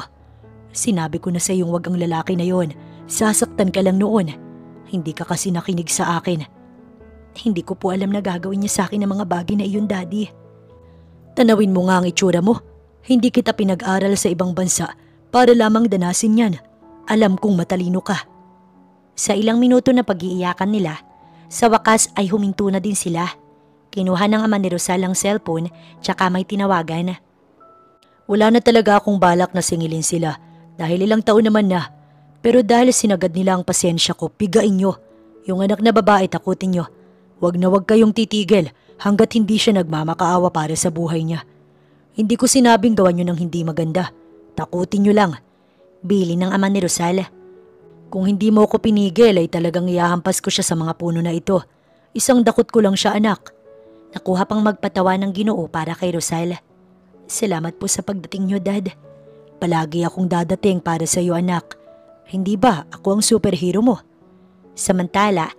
Sinabi ko na sa iyong wag ang lalaki na yon. Sasaktan ka lang noon. Hindi ka kasi nakinig sa akin. Hindi ko po alam na gagawin niya sa akin ang mga bagay na iyon, Daddy. Tanawin mo nga ang itsura mo. Hindi kita pinag-aral sa ibang bansa para lamang danasin yan. Alam kong matalino ka. Sa ilang minuto na pag-iiyakan nila, sa wakas ay huminto na din sila. Kinuha ng ama ni Rosal ang cellphone tsaka may tinawagan. Wala na talaga akong balak na singilin sila dahil ilang taon naman na. Pero dahil sinagad nila ang pasensya ko, pigain nyo. Yung anak na babae takutin nyo. Wag na wag kayong titigil hanggat hindi siya nagmamakaawa para sa buhay niya. Hindi ko sinabing gawan nyo ng hindi maganda. Takutin nyo lang. Bili ng ama ni Rosal. Kung hindi mo ko pinigil ay talagang iyahampas ko siya sa mga puno na ito. Isang dakot ko lang siya, anak. Nakuha pang magpatawa ng Ginoo para kay Rosal. Salamat po sa pagdating nyo, Dad. Palagi akong dadating para sa iyo, anak. Hindi ba ako ang superhero mo? Samantala,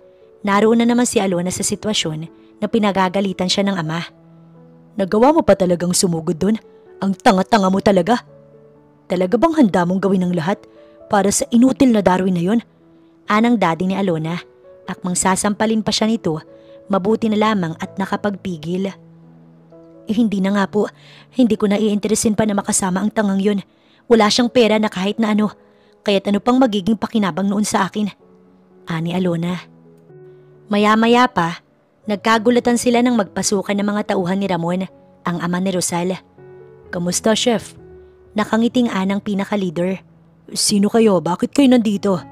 naroon na naman si Alona sa sitwasyon na pinagagalitan siya ng ama. Nagawa mo pa talagang sumugod dun? Ang tanga-tanga mo talaga. Talaga bang handa mong gawin ang lahat para sa inutil na Darwin na yon? Anang daddy ni Alona. Akmang sasampalin pa siya nito, mabuti na lamang at nakapagpigil. Hindi na nga po, hindi ko na iinteresin pa na makasama ang tangang yun. Wala siyang pera na kahit na ano, kaya't ano pang magiging pakinabang noon sa akin, ani Alona. Maya-maya pa, nagkagulatan sila nang magpasukan ng mga tauhan ni Ramon, ang ama ni Rosal. Kamusta, chef? Nakangiting anang pinaka-leader. Sino kayo? Bakit kayo nandito?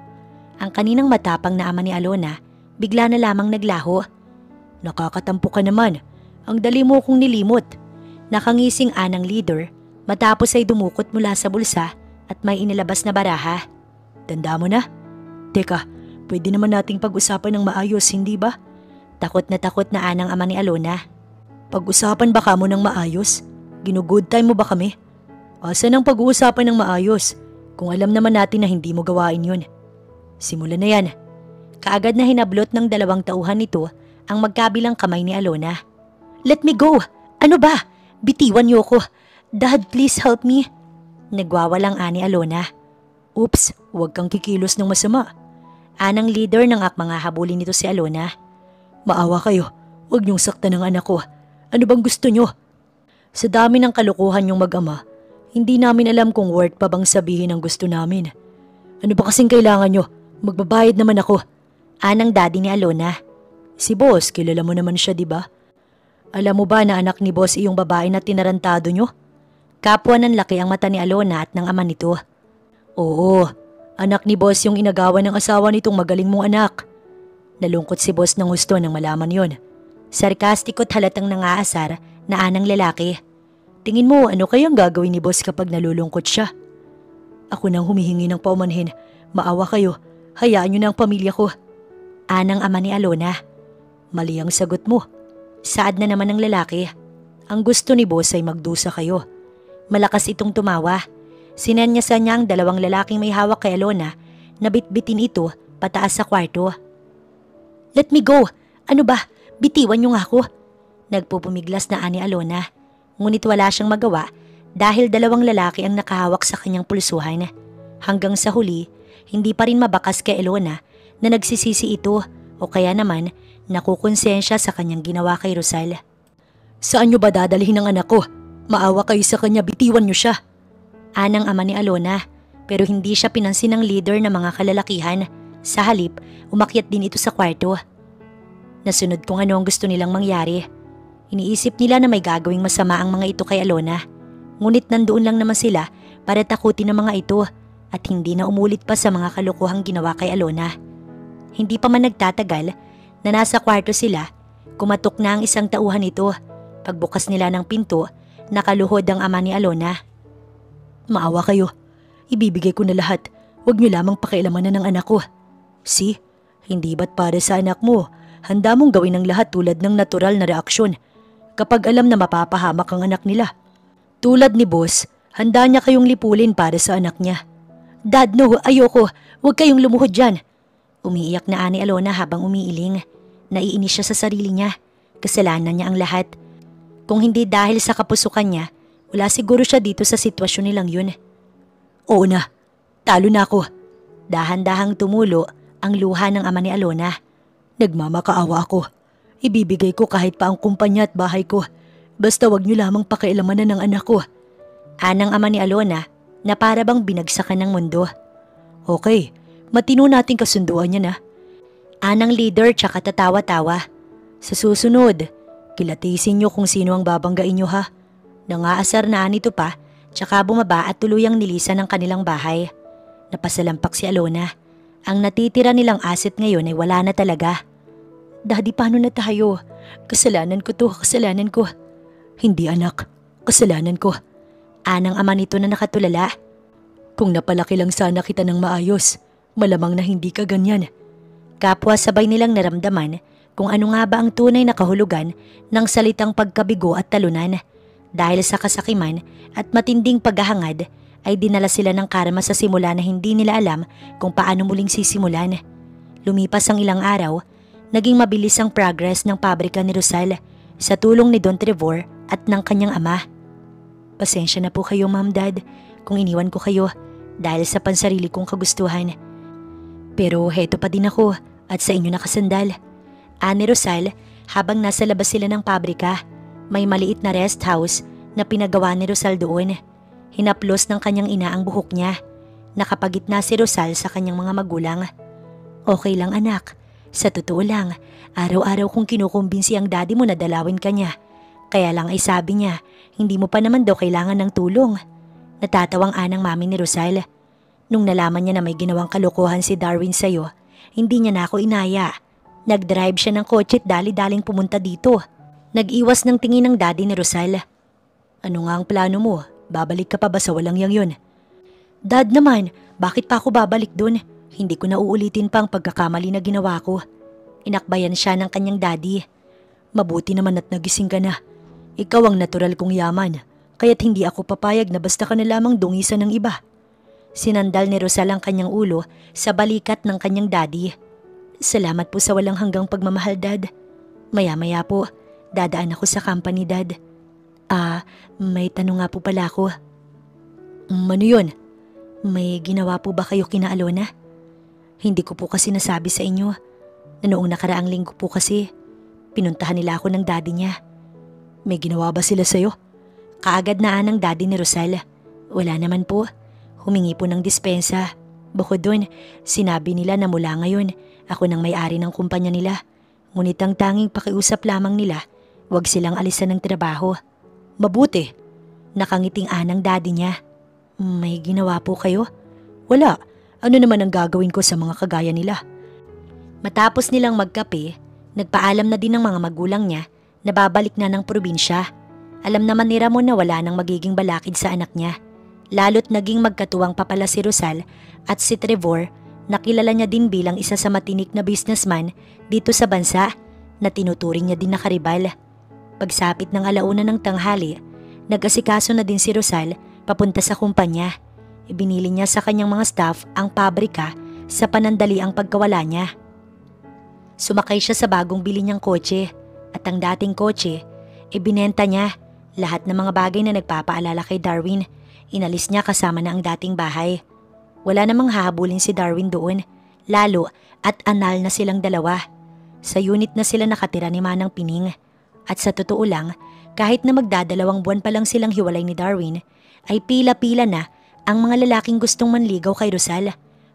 Ang kaninang matapang na ama ni Alona, bigla na lamang naglaho. Nakakatampo ka naman. Ang dali mo kong nilimot. Nakangising anang leader, matapos ay dumukot mula sa bulsa at may inilabas na baraha. Tanda mo na? Teka, pwede naman nating pag-usapan ng maayos, hindi ba? Takot na anang ama ni Alona. Pag-usapan ba kamo ng maayos? Ginugood time mo ba kami? Asan ang pag-uusapan ng maayos kung alam naman natin na hindi mo gawain yun? Simulan na yan. Kaagad na hinablot ng dalawang tauhan nito ang magkabilang kamay ni Alona. Let me go! Ano ba? Bitiwan niyo ko. Dad, please help me. Nagwawalang ani Alona. Oops, huwag kang kikilos ng masama. Anang leader ng akmang hahabulin nito si Alona. Maawa kayo. Huwag niyong saktan ng anak ko. Ano bang gusto niyo? Sa dami ng kalokohan niyong mag-ama, hindi namin alam kung worth pa bang sabihin ang gusto namin. Ano ba kasing kailangan niyo? Magbabayad naman ako. Anang daddy ni Alona. Si boss, kilala mo naman siya, di ba? Alam mo ba na anak ni boss iyong babae na tinarantado niyo? Kapwa ng laki ang mata ni Alona at ng ama nito. Oo, anak ni boss yung inagawan ng asawa nitong magaling mong anak. Nalungkot si boss ng gusto nang malaman yon. Sarkastiko't halatang nangaasar na anang lalaki. Tingin mo ano kayang gagawin ni boss kapag nalulungkot siya? Ako nang humihingi ng paumanhin. Maawa kayo. Hayaan niyo na ang pamilya ko. Anang ama ni Alona. Mali ang sagot mo. Saad na naman ng lalaki. Ang gusto ni boss ay magdusa kayo. Malakas itong tumawa. Sinenyasan niya ang dalawang lalaking may hawak kay Alona na bitbitin ito pataas sa kwarto. Let me go! Ano ba? Bitiwan niyo nga ako. Nagpupumiglas na ani Alona. Ngunit wala siyang magawa dahil dalawang lalaki ang nakahawak sa kanyang pulsuhan. Hanggang sa huli, hindi pa rin mabakas kay Alona na nagsisisi ito o kaya naman nakukonsensya sa kanyang ginawa kay Rosal. Saan niyo ba dadalhin ang anak ko? Maawa kayo sa kanya, bitiwan niyo siya. Anang ama ni Alona, pero hindi siya pinansin ng leader ng mga kalalakihan. Sa halip, umakyat din ito sa kwarto. Nasunod kung ano ang gusto nilang mangyari. Iniisip nila na may gagawing masama ang mga ito kay Alona. Ngunit nandoon lang naman sila para takutin ang mga ito at hindi na umulit pa sa mga kalokohang ginawa kay Alona. Hindi pa man nagtatagal na nasa kwarto sila, kumatok na ang isang tauhan nito. Pagbukas nila ng pinto, nakaluhod ang ama ni Alona. Maawa kayo. Ibibigay ko na lahat. Huwag niyo lamang pakialaman na ng anak ko. See? Hindi ba't para sa anak mo? Handa mong gawin ang lahat tulad ng natural na reaksyon kapag alam na mapapahamak ang anak nila. Tulad ni boss, handa niya kayong lipulin para sa anak niya. Dad, no, ayoko. Huwag kayong lumuhod dyan. Umiiyak na ani Alona habang umiiling. Naiinis siya sa sarili niya. Kasalanan niya ang lahat. Kung hindi dahil sa kapusukan niya, wala siguro siya dito sa sitwasyon nilang yun. Oo na, talo na ako. Dahan-dahang tumulo ang luha ng ama ni Alona. Nagmamakaawa ako. Ibibigay ko kahit pa ang kumpanya at bahay ko. Basta wag niyo lamang pakialaman na ng anak ko. Anang ama ni Alona na para bang binagsakan ng mundo. Okay, matino nating kasunduan niya na. Anang leader tsaka tatawa-tawa. Sa susunod, kilatisin niyo kung sino ang babanggain niyo ha. Nangaasar na nito pa tsaka bumaba at tuluyang nilisan ng kanilang bahay. Napasalampak si Alona. Ang natitira nilang asset ngayon ay wala na talaga. Daddy, paano na tayo? Kasalanan ko to, kasalanan ko. Hindi anak, kasalanan ko. Anang ama nito na nakatulala. Kung napalaki lang sana kita ng maayos, malamang na hindi ka ganyan. Kapwa sabay nilang naramdaman kung ano nga ba ang tunay na kahulugan ng salitang pagkabigo at talunan. Dahil sa kasakiman at matinding paghahangad ay dinala sila ng karma sa simula na hindi nila alam kung paano muling sisimulan. Lumipas ang ilang araw, naging mabilis ang progress ng pabrika ni Rosal sa tulong ni Don Trevor at ng kanyang ama. Pasensya na po kayo, Ma'am, Dad, kung iniwan ko kayo dahil sa pansarili kong kagustuhan. Pero heto pa din ako At sa inyo nakasandal. Ani Rosal habang nasa labas sila ng pabrika. May maliit na rest house na pinagawa ni Rosal doon. Hinaplos ng kanyang ina ang buhok niya. Nakapagitna si Rosal sa kanyang mga magulang. Okay lang anak. Sa totoo lang, araw-araw kong kinukumbinsi ang daddy mo na dalawin ka niya. Kaya lang ay sabi niya, hindi mo pa naman daw kailangan ng tulong. Natatawang anang mami ni Rosal. Nung nalaman niya na may ginawang kalokohan si Darwin sa'yo, hindi niya na ako inaya. Nag-drive siya ng kotse at dali-daling pumunta dito. Nag-iwas ng tingin ng daddy ni Rosal. Ano nga ang plano mo? Babalik ka pa ba sa walang yang yun? Dad naman, bakit pa ako babalik dun? Hindi ko na uulitin pa ang pagkakamali na ginawa ko. Inakbayan siya ng kanyang daddy. Mabuti naman at nagising ka na. Ikaw ang natural kong yaman, kaya't hindi ako papayag na basta ka na lamang dungisan ng iba. Sinandal ni Rosal ang kanyang ulo sa balikat ng kanyang daddy. Salamat po sa walang hanggang pagmamahal, Dad. Maya-maya po, dadaan ako sa company, Dad. May tanong nga po pala ako. Ano yun? May ginawa po ba kayo kina Alona? Hindi ko po kasi nasabi sa inyo. Noong nakaraang linggo po kasi, pinuntahan nila ako ng daddy niya. May ginawa ba sila sa'yo? Kaagad na ng daddy ni Rosal. Wala naman po. Humingi po ng dispensa. Bukod dun, sinabi nila na mula ngayon, ako nang may-ari ng kumpanya nila. Ngunit ang tanging pakiusap lamang nila, huwag silang alisan ng trabaho. Mabuti. Nakangiting anang daddy niya. May ginawa po kayo? Wala. Ano naman ang gagawin ko sa mga kagaya nila? Matapos nilang magkape, nagpaalam na din ng mga magulang niya na babalik na ng probinsya. Alam naman ni Ramon na wala nang magiging balakid sa anak niya. Lalo't naging magkatuwang pa pala si Rosal at si Trevor na kilala niya din bilang isa sa matinik na businessman dito sa bansa na tinuturing niya din na karibal. Pagsapit ng alauna ng tanghali, nag-asikaso na din si Rosal papunta sa kumpanya. Ibinili niya sa kanyang mga staff ang pabrika sa panandali ang pagkawala niya. Sumakay siya sa bagong bili niyang kotse at ang dating kotse, ibinenta niya. Lahat ng mga bagay na nagpapaalala kay Darwin, inalis niya kasama na ang dating bahay. Wala namang hahabulin si Darwin doon, lalo at anal na silang dalawa. Sa unit na sila nakatira ni Manang Pining. At sa totoo lang, kahit na magdadalawang buwan pa lang silang hiwalay ni Darwin, ay pila-pila na ang mga lalaking gustong manligaw kay Rosal.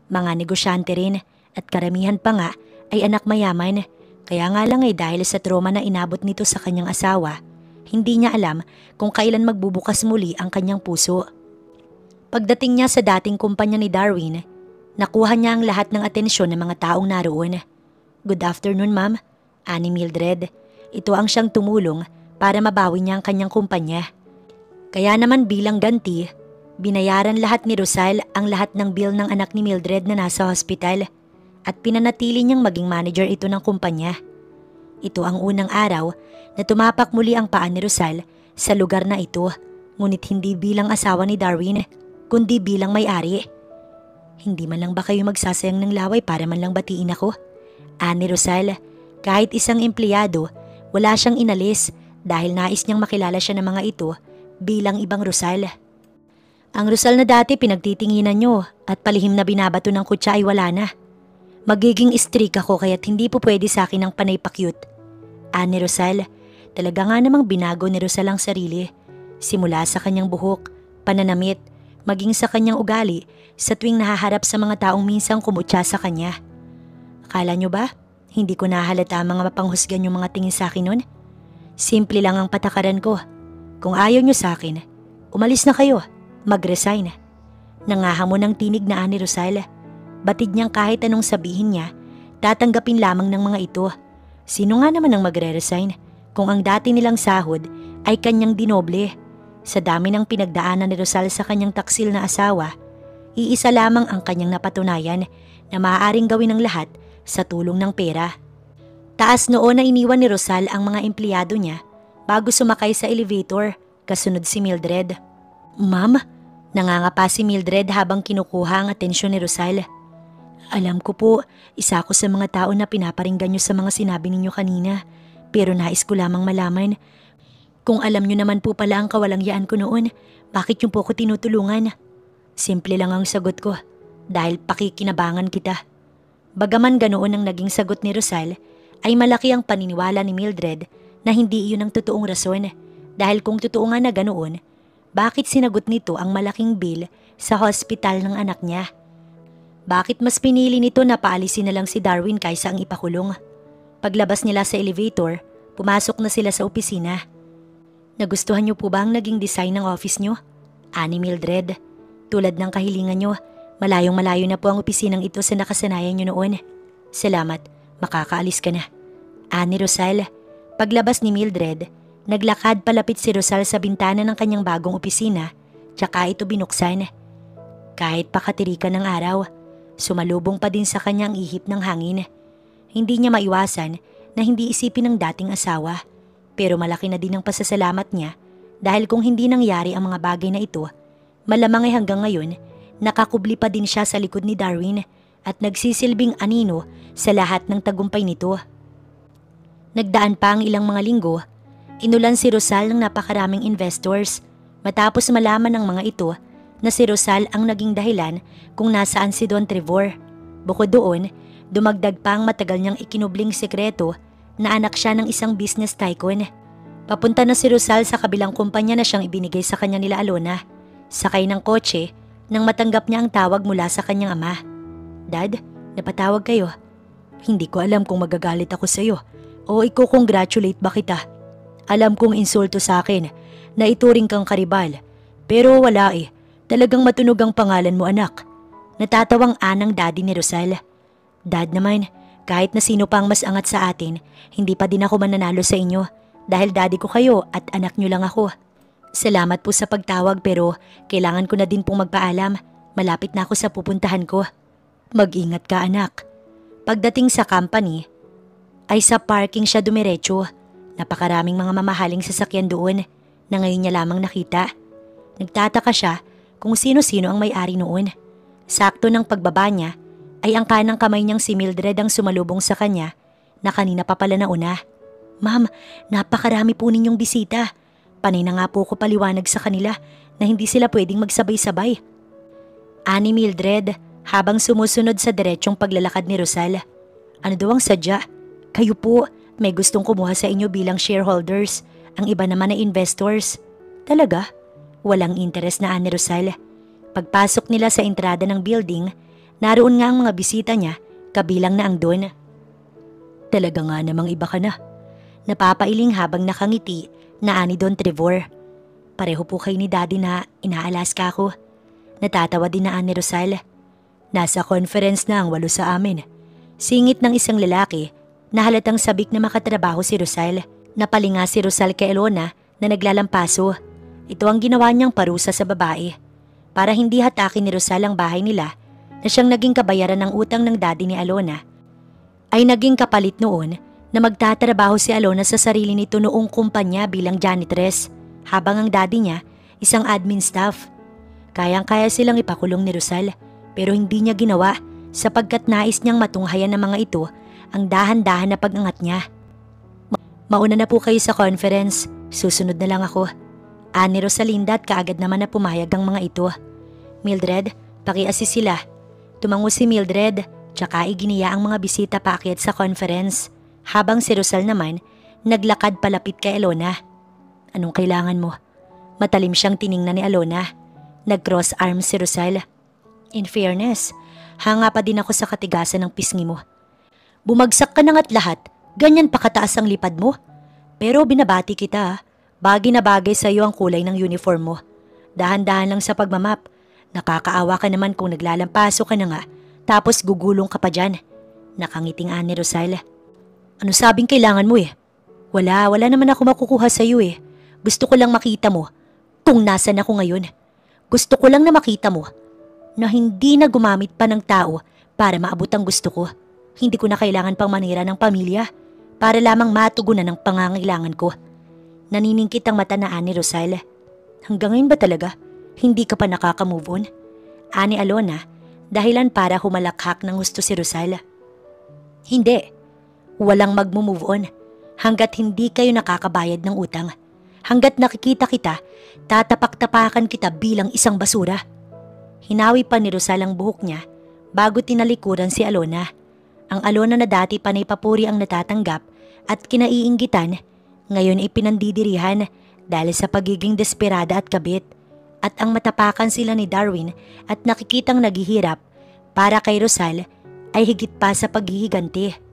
Mga negosyante rin at karamihan pa nga ay anak mayaman. Kaya nga lang ay dahil sa trauma na inabot nito sa kanyang asawa, hindi niya alam kung kailan magbubukas muli ang kanyang puso. Pagdating niya sa dating kumpanya ni Darwin, nakuha niya ang lahat ng atensyon ng mga taong naroon. Good afternoon, ma'am. Ani Mildred. Ito ang siyang tumulong para mabawi niya ang kanyang kumpanya. Kaya naman bilang ganti, binayaran lahat ni Rosal ang lahat ng bill ng anak ni Mildred na nasa hospital at pinanatili niyang maging manager ito ng kumpanya. Ito ang unang araw na tumapak muli ang paa ni Rosal sa lugar na ito, ngunit hindi bilang asawa ni Darwin, kundi bilang may-ari. Hindi man lang ba kayo magsasayang ng laway para man lang batiin ako? Ani Rosal, kahit isang empleyado, wala siyang inalis dahil nais niyang makilala siya ng mga ito bilang ibang Rosal. Ang Rosal na dati pinagtitinginan niyo at palihim na binabato ng kutsa ay wala na. Magiging strict ako kaya't hindi po pwede sa akin ang panay pa-cute. Ani Rosal, talaga nga namang binago ni Rosal ang sarili. Simula sa kanyang buhok, pananamit, maging sa kanyang ugali sa tuwing nahaharap sa mga taong minsang kumutsa sa kanya. Akala niyo ba, hindi ko nahalata ang mga mapanghusgan yung mga tingin sa akin nun? Simple lang ang patakaran ko. Kung ayaw niyo sa akin, umalis na kayo, mag-resign. Nangahamon ng tinig na ani Rosal. Batid niyang kahit anong sabihin niya, tatanggapin lamang ng mga ito. Sino nga naman ang magre-resign kung ang dati nilang sahod ay kanyang dinoble? Sa dami ng pinagdaanan ni Rosal sa kanyang taksil na asawa, iisa lamang ang kanyang napatunayan na maaaring gawin ng lahat sa tulong ng pera. Taas noon na iniwan ni Rosal ang mga empleyado niya bago sumakay sa elevator, kasunod si Mildred. Ma'am, nangangapa si Mildred habang kinukuha ang atensyon ni Rosal. Alam ko po, isa ako sa mga tao na pinaparinggan niyo sa mga sinabi ninyo kanina, pero nais ko lamang malaman. Kung alam niyo naman po pala ang kawalangyaan ko noon, bakit niyo po ako tinutulungan? Simple lang ang sagot ko, dahil pakikinabangan kita. Bagaman ganoon ang naging sagot ni Rosal, ay malaki ang paniniwala ni Mildred na hindi iyon ang totoong rason. Dahil kung totoo nga na ganoon, bakit sinagot nito ang malaking bill sa hospital ng anak niya? Bakit mas pinili nito na paalisin na lang si Darwin kaysa ang ipakulong? Paglabas nila sa elevator, pumasok na sila sa opisina. Nagustuhan niyo po ba ang naging design ng office niyo? Ani Mildred. Tulad ng kahilingan niyo, malayong malayo na po ang opisinang ito sa nakasanayan niyo noon. Salamat, makakaalis ka na. Ani Rosal. Paglabas ni Mildred, naglakad palapit si Rosal sa bintana ng kanyang bagong opisina, tsaka ito binuksan. Kahit pakatirikan ng araw, sumalubong pa din sa kanyang ihip ng hangin. Hindi niya maiwasan na hindi isipin ng dating asawa, pero malaki na din ang pasasalamat niya dahil kung hindi nangyari ang mga bagay na ito, malamang ay hanggang ngayon nakakubli pa din siya sa likod ni Darwin at nagsisilbing anino sa lahat ng tagumpay nito. Nagdaan pa ang ilang mga linggo, inulan si Rosal ng napakaraming investors matapos malaman ng mga ito na si Rosal ang naging dahilan kung nasaan si Don Trevor. Bukod doon, dumagdag pa ang matagal niyang ikinubling sekreto na anak siya ng isang business tycoon. Papunta na si Rosal sa kabilang kumpanya na siyang ibinigay sa kanya nila Alona. Sakay ng kotse nang matanggap niya ang tawag mula sa kanyang ama. Dad, napatawag kayo. Hindi ko alam kung magagalit ako sa iyo o i-congratulate ba kita. Alam kong insulto sa akin na ituring kang karibal, pero wala eh. Talagang matunog ang pangalan mo, anak. Natatawang anang daddy ni Rosal. Dad naman, kahit na sino pang mas angat sa atin, hindi pa din ako mananalo sa inyo dahil daddy ko kayo at anak nyo lang ako. Salamat po sa pagtawag pero kailangan ko na din pong magpaalam. Malapit na ako sa pupuntahan ko. Mag-ingat ka, anak. Pagdating sa company, ay sa parking siya dumiretso. Napakaraming mga mamahaling sasakyan doon na ngayon niya lamang nakita. Nagtataka siya kung sino-sino ang may-ari noon. Sakto ng pagbaba niya ay ang kanang kamay niyang si Mildred ang sumalubong sa kanya na kanina pa pala nauna. Ma'am, napakarami po ninyong bisita. Panay na nga po ko paliwanag sa kanila na hindi sila pwedeng magsabay-sabay. Ani Mildred habang sumusunod sa diretsong paglalakad ni Rosal. Ano daw ang sadya? Kayo po, may gustong kumuha sa inyo bilang shareholders. Ang iba naman ay investors. Talaga? Walang interes na ani Rosal. Pagpasok nila sa entrada ng building, naroon nga ang mga bisita niya, kabilang na ang Don. Talaga nga namang iba ka na. Napapailing habang nakangiti na ani Don Trevor. Pareho po kayo ni Daddy na inaalaska ko. Natatawa din na ani Rosal. Nasa conference na ang 8 sa amin. Singit ng isang lalaki na halatang sabik na makatrabaho si Rosal. Napalinga si Rosal kay Alona na naglalampaso. Ito ang ginawa niyang parusa sa babae. Para hindi hatakin ni Rosal ang bahay nila na siyang naging kabayaran ng utang ng daddy ni Alona, ay naging kapalit noon na magtatrabaho si Alona sa sarili nito noong kumpanya bilang janitress habang ang daddy niya isang admin staff. Kayang-kaya silang ipakulong ni Rosal pero hindi niya ginawa sapagkat nais niyang matunghayan ng mga ito ang dahan-dahan na pag-angat niya. Mauna na po kayo sa conference, susunod na lang ako. Ani Rosalinda at kaagad naman na pumayag ang mga ito. Mildred, paki-assist sila. Tumango si Mildred, tsaka iginiya ang mga bisita paakyat sa conference. Habang si Rosal naman, naglakad palapit kay Alona. Anong kailangan mo? Matalim siyang tiningnan ni Alona. Nag-cross arms si Rosal. In fairness, hanga pa din ako sa katigasan ng pisngi mo. Bumagsak ka na nga't lahat, ganyan pa kataas ang lipad mo. Pero binabati kita. Bagay na bagay sa iyo ang kulay ng uniform mo. Dahan-dahan lang sa pagmamap. Nakakaawa ka naman kung naglalampaso ka na nga, tapos gugulong ka pa dyan. Nakangiting ani Rosal. Ano sabing kailangan mo eh? Wala naman ako makukuha sa iyo eh. Gusto ko lang makita mo kung nasan ako ngayon. Gusto ko lang na makita mo na hindi na gumamit pa ng tao para maabot ang gusto ko. Hindi ko na kailangan pang manira ng pamilya para lamang matugunan ang pangangailangan ko. Naniningkit ang mata na ani Rosal. Hanggang ngayon ba talaga? Hindi ka pa nakaka-move on? Ani Alona, dahilan para humalakhak ng gusto si Rosal. Hindi. Walang mag-move on hanggat hindi kayo nakakabayad ng utang. Hanggat nakikita kita, tatapak-tapakan kita bilang isang basura. Hinawi pa ni Rosal ang buhok niya bago tinalikuran si Alona. Ang Alona na dati panay papuri ang natatanggap at kinaiinggitan, ngayon ay pinandidirihan dahil sa pagiging desperada at kabit. At ang matapakan sila ni Darwin at nakikitang naghihirap para kay Rosal ay higit pa sa paghihiganti.